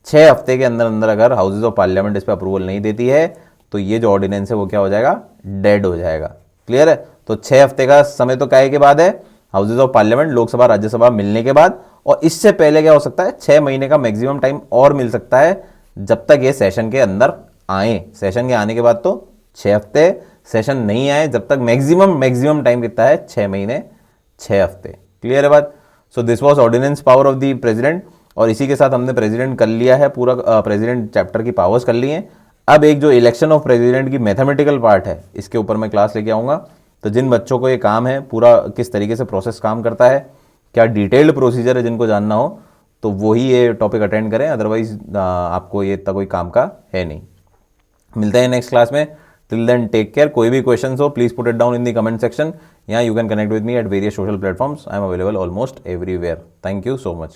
6 हफ्ते के अंदर अंदर अगर हाउसेज ऑफ पार्लियामेंट इस पर अप्रूवल नहीं देती है तो ये जो ऑर्डिनेंस है वो क्या हो जाएगा, डेड हो जाएगा। क्लियर है? तो 6 हफ्ते का समय तो काय के बाद है, houses of parliament Lok Sabha Rajya Sabha मिलने के बाद, और इससे पहले क्या हो सकता है, 6 महीने का मैक्सिमम टाइम और मिल सकता है जब तक ये सेशन के अंदर आए। सेशन के आने के बाद तो 6 हफ्ते, सेशन नहीं आए जब तक मैक्सिमम टाइम कितना है, 6 महीने 6 हफ्ते। क्लियर है बात? So this was ordinance power of the president, और इसी के साथ हमने प्रेसिडेंट कर लिया है, पूरा प्रेसिडेंट चैप्टर की पावर्स कर ली हैं। अब एक जो इलेक्शन ऑफ प्रेसिडेंट की मैथमेटिकल पार्ट है, इसके ऊपर मैं क्लास लेके आऊँगा। तो जिन बच्चों को ये काम है, पूरा किस तरीके से प्रोसेस काम करता है, क्या डिटेल्ड प्रोसीजर है, जिनको जानना हो तो वही ये टॉपिक अटेंड करें, अदरवाइज आपको ये इतना कोई काम का है नहीं। मिलते हैं नेक्स्ट क्लास में। Till then, take care. कोई भी क्वेश्चन हो, please put it down in the comment section, या you can connect with me at various social platforms. I am available almost everywhere. Thank you so much.